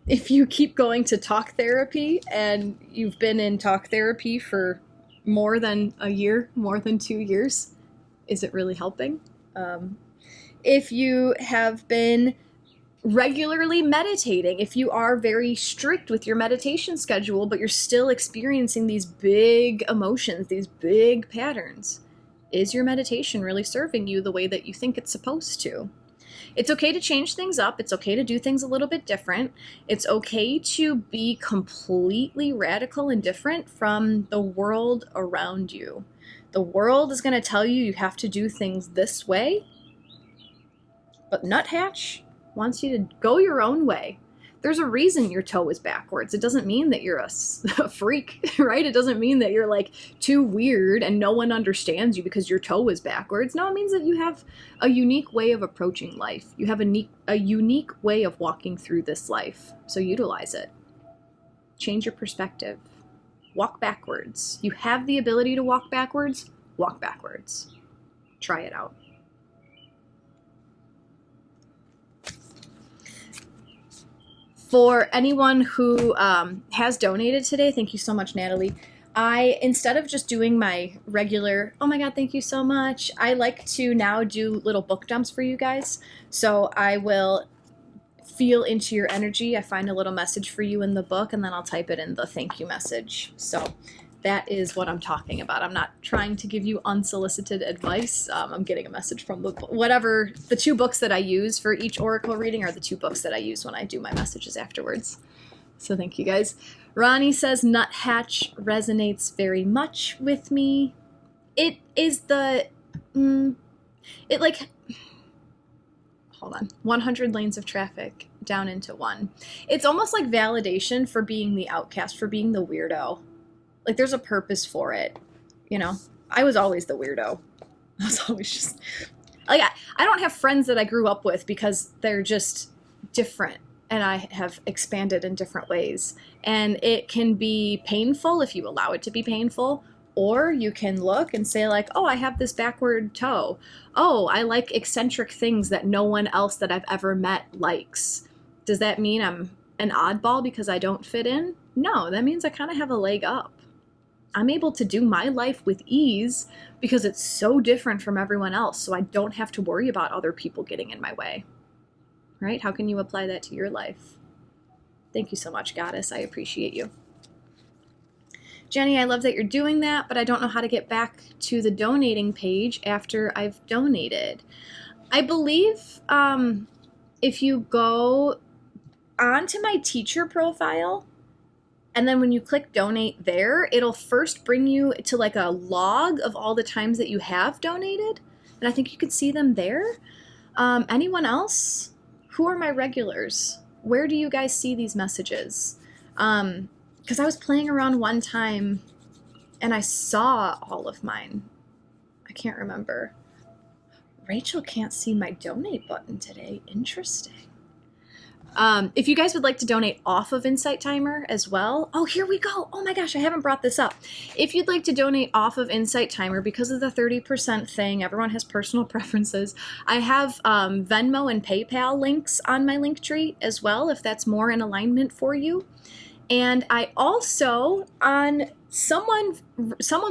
S1: If you keep going to talk therapy and you've been in talk therapy for more than a year, more than 2 years, is it really helping? If you have been regularly meditating, if you are very strict with your meditation schedule, but you're still experiencing these big emotions, these big patterns, Is your meditation really serving you the way that you think it's supposed to? It's okay to change things up. It's okay to do things a little bit different. It's okay to be completely radical and different from the world around you. The world is going to tell you you have to do things this way, but Nuthatch wants you to go your own way. There's a reason your toe is backwards. It doesn't mean that you're a freak, right? It doesn't mean that you're like too weird and no one understands you because your toe is backwards. No, it means that you have a unique way of approaching life. You have a unique way of walking through this life. So utilize it. Change your perspective. Walk backwards. You have the ability to walk backwards. Walk backwards. Try it out. For anyone who has donated today, thank you so much, Natalie. Instead of just doing my regular, oh my God, thank you so much, I like to now do little book dumps for you guys. So I will feel into your energy. I find a little message for you in the book, and then I'll type it in the thank you message. So that is what I'm talking about. I'm not trying to give you unsolicited advice. I'm getting a message from whatever the 2 books that I use for each oracle reading are the 2 books that I use when I do my messages afterwards. So thank you guys. Ronnie says Nuthatch resonates very much with me. It is hold on, 100 lanes of traffic down into 1. It's almost like validation for being the outcast, for being the weirdo. Like, there's a purpose for it, you know? I was always the weirdo. I was always just... Like, I don't have friends that I grew up with because they're just different, and I have expanded in different ways. And it can be painful if you allow it to be painful, or you can look and say, like, oh, I have this backward toe. Oh, I like eccentric things that no one else that I've ever met likes. Does that mean I'm an oddball because I don't fit in? No, that means I kind of have a leg up. I'm able to do my life with ease because it's so different from everyone else, so I don't have to worry about other people getting in my way. Right? How can you apply that to your life? Thank you so much, Goddess. I appreciate you. Jenny, I love that you're doing that, but I don't know how to get back to the donating page after I've donated. I believe if you go onto my teacher profile, and then when you click donate there, it'll first bring you to like a log of all the times that you have donated. And I think you can see them there. Anyone else? Who are my regulars? Where do you guys see these messages? Because I was playing around one time and I saw all of mine. I can't remember. Rachel can't see my donate button today. Interesting. If you guys would like to donate off of Insight Timer as well. Oh, here we go. Oh my gosh, I haven't brought this up. If you'd like to donate off of Insight Timer, because of the 30% thing, everyone has personal preferences. I have Venmo and PayPal links on my link tree as well, if that's more in alignment for you. And I also, on someone's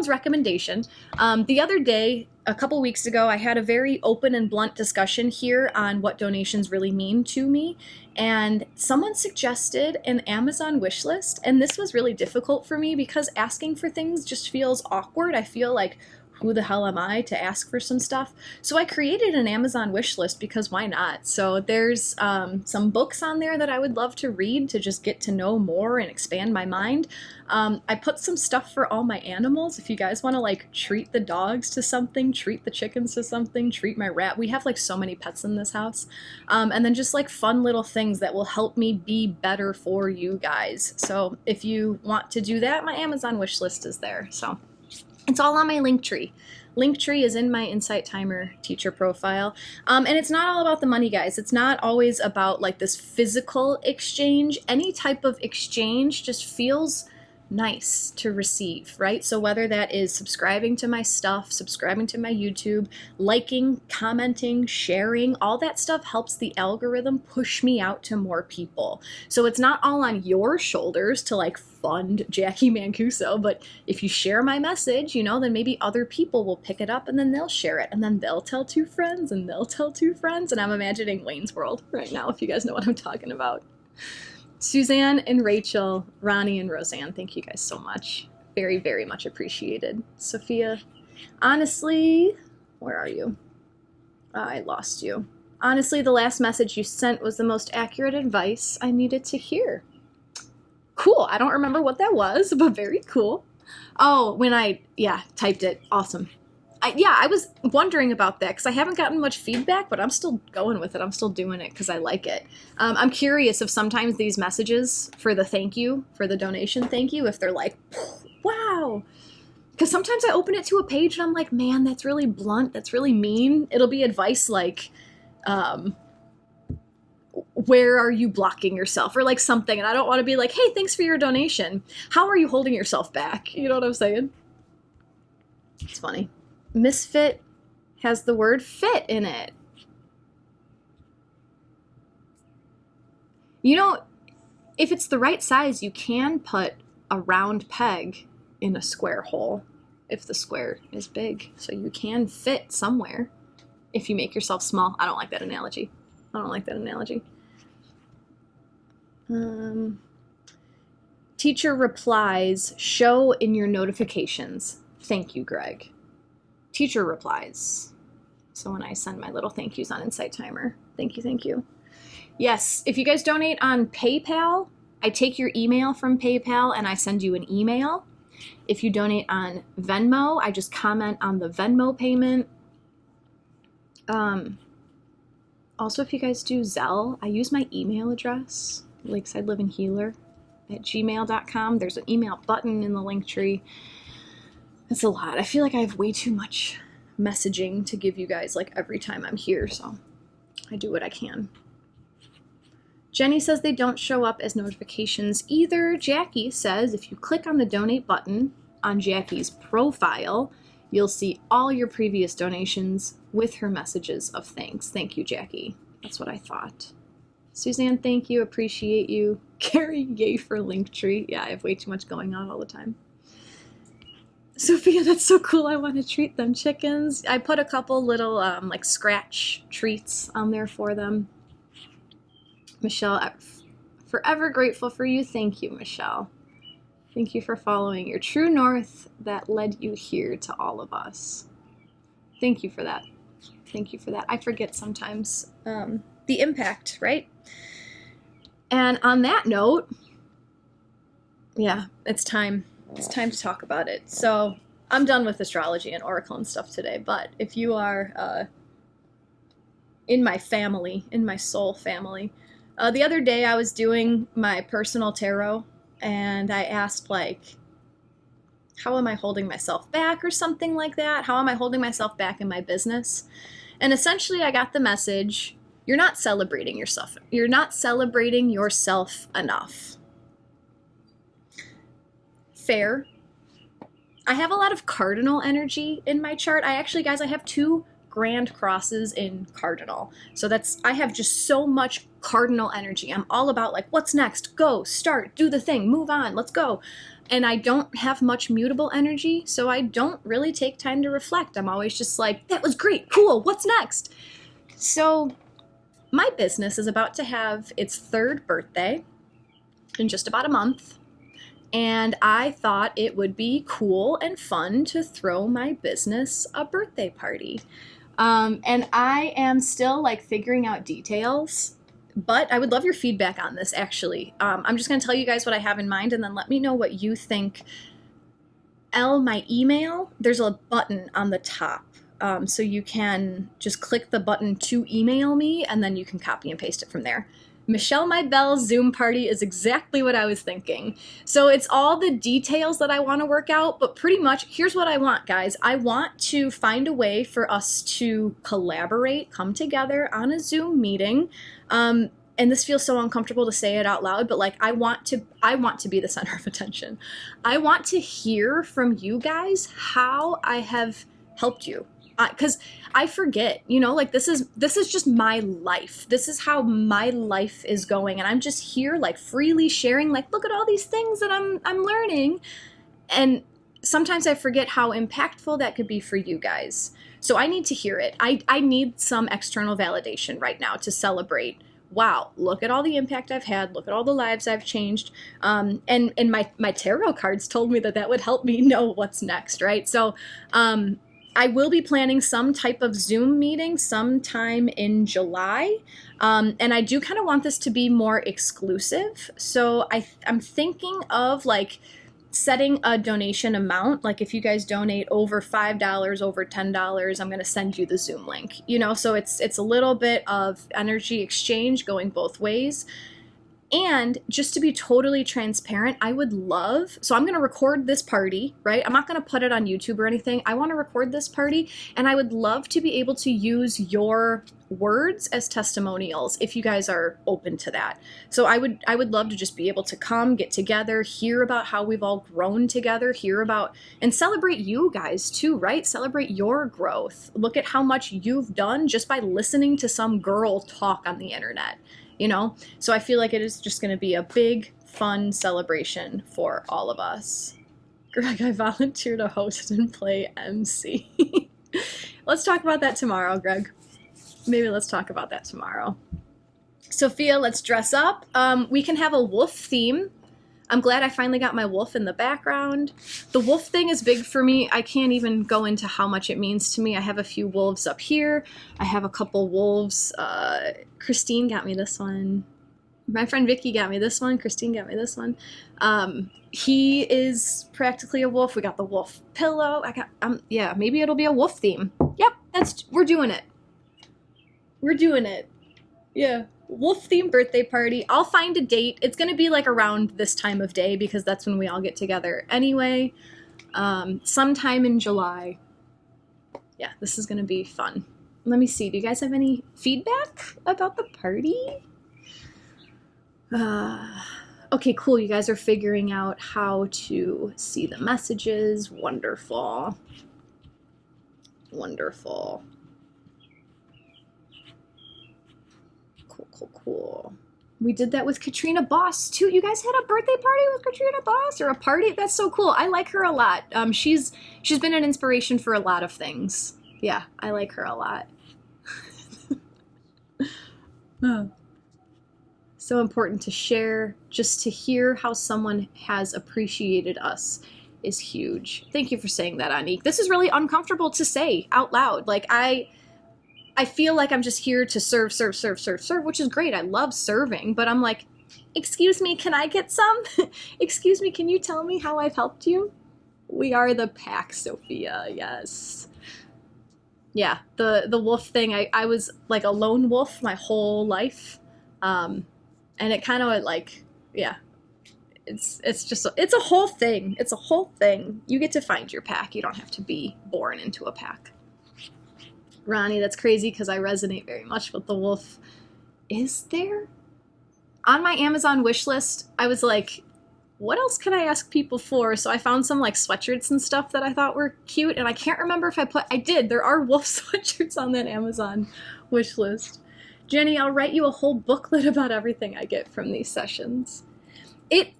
S1: recommendation, the other day, a couple weeks ago, I had a very open and blunt discussion here on what donations really mean to me. And someone suggested an Amazon wish list. And this was really difficult for me because asking for things just feels awkward. I feel like, who the hell am I to ask for some stuff? So I created an Amazon wish list because why not? So there's some books on there that I would love to read to just get to know more and expand my mind. I put some stuff for all my animals. If you guys want to like treat the dogs to something, treat the chickens to something, treat my rat. We have like so many pets in this house. And then just like fun little things that will help me be better for you guys. So if you want to do that, my Amazon wish list is there. So it's all on my Linktree. Linktree is in my Insight Timer teacher profile. And it's not all about the money, guys. It's not always about like this physical exchange. Any type of exchange just feels nice to receive, right? So whether that is subscribing to my stuff, subscribing to my YouTube, liking, commenting, sharing, all that stuff helps the algorithm push me out to more people. So it's not all on your shoulders to like fund Jacqui Mancuso, but if you share my message, you know, then maybe other people will pick it up and then they'll share it and then they'll tell 2 friends and they'll tell 2 friends. And I'm imagining Wayne's World right now, if you guys know what I'm talking about. Suzanne and Rachel, Ronnie and Roseanne, thank you guys so much. Very, very much appreciated. Sophia, Honestly, where are you? I lost you. Honestly, the last message you sent was the most accurate advice I needed to hear. Cool. I don't remember what that was, but very cool. Oh, when I typed it. Awesome. I was wondering about that because I haven't gotten much feedback, but I'm still going with it. I'm still doing it because I like it. I'm curious if sometimes these messages for the thank you, for the donation thank you, if they're like, wow. Because sometimes I open it to a page and I'm like, man, that's really blunt. That's really mean. It'll be advice like, where are you blocking yourself? Or like something. And I don't want to be like, hey, thanks for your donation. How are you holding yourself back? You know what I'm saying? It's funny. Misfit has the word fit in it. You know, if it's the right size, you can put a round peg in a square hole if the square is big. So you can fit somewhere if you make yourself small. I don't like that analogy. Teacher replies, show in your notifications. Thank you, Greg. Teacher replies. So when I send my little thank yous on Insight Timer. Thank you. Yes, if you guys donate on PayPal, I take your email from PayPal and I send you an email. If you donate on Venmo, I just comment on the Venmo payment. Also, if you guys do Zelle, I use my email address, Lakeside Living Healer @gmail.com. There's an email button in the link tree. It's a lot. I feel like I have way too much messaging to give you guys like every time I'm here, so I do what I can. Jenny says they don't show up as notifications either. Jacqui says if you click on the donate button on Jacqui's profile, you'll see all your previous donations with her messages of thanks. Thank you, Jacqui. That's what I thought. Suzanne, thank you. Appreciate you. Carrie, yay for Linktree. Yeah, I have way too much going on all the time. Sophia, that's so cool. I want to treat them chickens. I put a couple little like scratch treats on there for them. Michelle, forever grateful for you. Thank you, Michelle. Thank you for following your true north that led you here to all of us. Thank you for that. I forget sometimes the impact, right? And on that note, yeah, it's time. It's time to talk about it. So I'm done with astrology and oracle and stuff today, but if you are in my family, in my soul family, the other day I was doing my personal tarot and I asked like, how am I holding myself back or something like that? How am I holding myself back in my business? And essentially I got the message, you're not celebrating yourself. You're not celebrating yourself enough. Fair. I have a lot of cardinal energy in my chart. I have 2 grand crosses in cardinal. So I have just so much cardinal energy. I'm all about like, what's next? Go, start, do the thing, move on, let's go. And I don't have much mutable energy, so I don't really take time to reflect. I'm always just like, that was great, cool, what's next? So my business is about to have its 3rd birthday in just about a month. And I thought it would be cool and fun to throw my business a birthday party. And I am still like figuring out details, but I would love your feedback on this actually. I'm just going to tell you guys what I have in mind and then let me know what you think. My email, there's a button on the top. So you can just click the button to email me and then you can copy and paste it from there. Michelle My Bell's Zoom party is exactly what I was thinking. So it's all the details that I want to work out, but pretty much here's what I want, guys. I want to find a way for us to collaborate, come together on a Zoom meeting. And this feels so uncomfortable to say it out loud, but like I want to be the center of attention. I want to hear from you guys how I have helped you. Because I forget, like this is just my life. This is how my life is going. And I'm just here like freely sharing, like, look at all these things that I'm learning. And sometimes I forget how impactful that could be for you guys. So I need to hear it. I need some external validation right now to celebrate wow, look at all the impact I've had, look at all the lives I've changed. And my tarot cards told me that would help me know what's next, right? So I will be planning some type of Zoom meeting sometime in July. And I do kind of want this to be more exclusive. So I'm thinking of like setting a donation amount. Like if you guys donate over $5, over $10, I'm going to send you the Zoom link, you know? So it's a little bit of energy exchange going both ways. And just to be totally transparent, I would love, so I'm going to record this party, right? I'm not going to put it on YouTube or anything. I want to record this party, and I would love to be able to use your words as testimonials if you guys are open to that. So I would love to just be able to come, get together, hear about how we've all grown together, hear about, and celebrate you guys too, right? Celebrate your growth. Look at how much you've done just by listening to some girl talk on the internet. You know, so I feel like it is just going to be a big, fun celebration for all of us. Greg, I volunteer to host and play MC. Let's talk about that tomorrow, Greg. Maybe let's talk about that tomorrow. Sophia, let's dress up. We can have a wolf theme. I'm glad I finally got my wolf in the background. The wolf thing is big for me. I can't even go into how much it means to me. I have a few wolves up here. I have a couple wolves. Christine got me this one. My friend Vicky got me this one. Christine got me this one. He is practically a wolf. We got the wolf pillow. Yeah, maybe it'll be a wolf theme. Yep, we're doing it. We're doing it. Yeah. Wolf themed birthday party. I'll find a date. It's going to be like around this time of day because that's when we all get together anyway. Sometime in July. Yeah, this is going to be fun. Let me see. Do you guys have any feedback about the party? Okay, cool. You guys are figuring out how to see the messages. Wonderful. Wonderful. Cool. We did that with Katrina Boss too. You guys had a birthday party with Katrina Boss or a party? That's so cool. I like her a lot. She's been an inspiration for a lot of things. Yeah, I like her a lot. So important to share. Just to hear how someone has appreciated us is huge. Thank you for saying that, Anique. This is really uncomfortable to say out loud. Like I feel like I'm just here to serve, which is great. I love serving, but I'm like, excuse me, can I get some? Excuse me, can you tell me how I've helped you? We are the pack, Sophia, yes. Yeah, the wolf thing, I was like a lone wolf my whole life. And it kind of like, yeah, it's a whole thing. It's a whole thing. You get to find your pack. You don't have to be born into a pack. Ronnie, that's crazy because I resonate very much with the wolf. Is there? On my Amazon wish list, I was like, what else can I ask people for? So I found some like sweatshirts and stuff that I thought were cute, and I can't remember if I did. There are wolf sweatshirts on that Amazon wish list. Jenny, I'll write you a whole booklet about everything I get from these sessions. I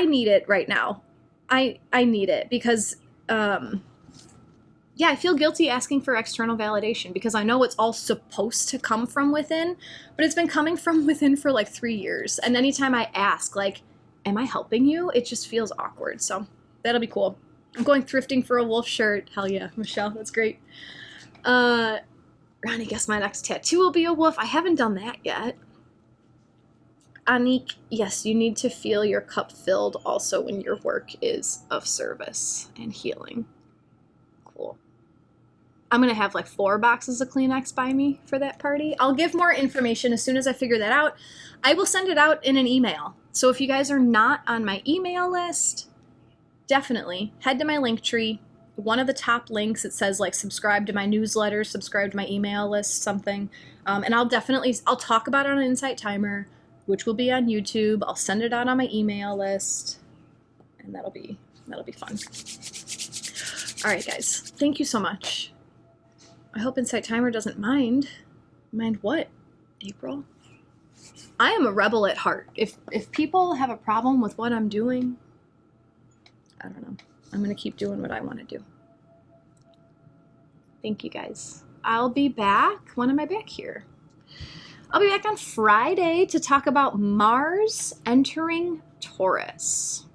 S1: need it right now. I need it because, yeah, I feel guilty asking for external validation because I know it's all supposed to come from within, but it's been coming from within for like 3 years. And anytime I ask, like, am I helping you? It just feels awkward. So that'll be cool. I'm going thrifting for a wolf shirt. Hell yeah, Michelle, that's great. Ronnie, guess my next tattoo will be a wolf. I haven't done that yet. Anique, yes, you need to feel your cup filled also when your work is of service and healing. Cool. I'm going to have like 4 boxes of Kleenex by me for that party. I'll give more information as soon as I figure that out. I will send it out in an email. So if you guys are not on my email list, definitely head to my link tree. One of the top links, it says like subscribe to my newsletter, subscribe to my email list, something. And I'll talk about it on Insight Timer, which will be on YouTube. I'll send it out on my email list, and that'll be fun. All right, guys, thank you so much. I hope Insight Timer doesn't mind. Mind what, April? I am a rebel at heart. If people have a problem with what I'm doing, I don't know. I'm going to keep doing what I want to do. Thank you, guys. I'll be back. When am I back here? I'll be back on Friday to talk about Mars entering Taurus.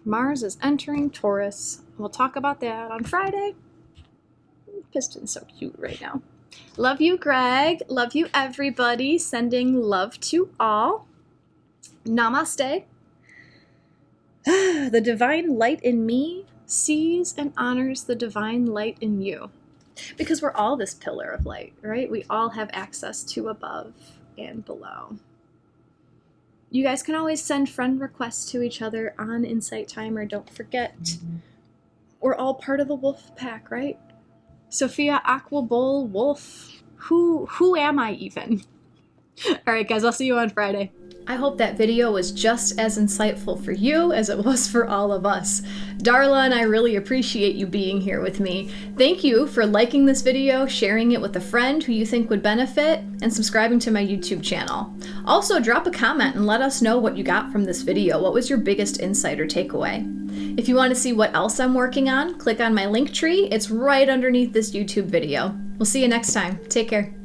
S1: Mars is entering Taurus. We'll talk about that on Friday. Piston's so cute right now. Love you, Greg. Love you, everybody. Sending love to all. Namaste. The divine light in me sees and honors the divine light in you. Because we're all this pillar of light, right? We all have access to above and below. You guys can always send friend requests to each other on Insight Timer. Don't forget, we're all part of the wolf pack, right? Sophia Aquabowl Wolf. Who am I even? All right, guys, I'll see you on Friday. I hope that video was just as insightful for you as it was for all of us. Darla and I really appreciate you being here with me. Thank you for liking this video, sharing it with a friend who you think would benefit, and subscribing to my YouTube channel. Also, drop a comment and let us know what you got from this video. What was your biggest insight or takeaway? If you want to see what else I'm working on, click on my link tree. It's right underneath this YouTube video. We'll see you next time. Take care.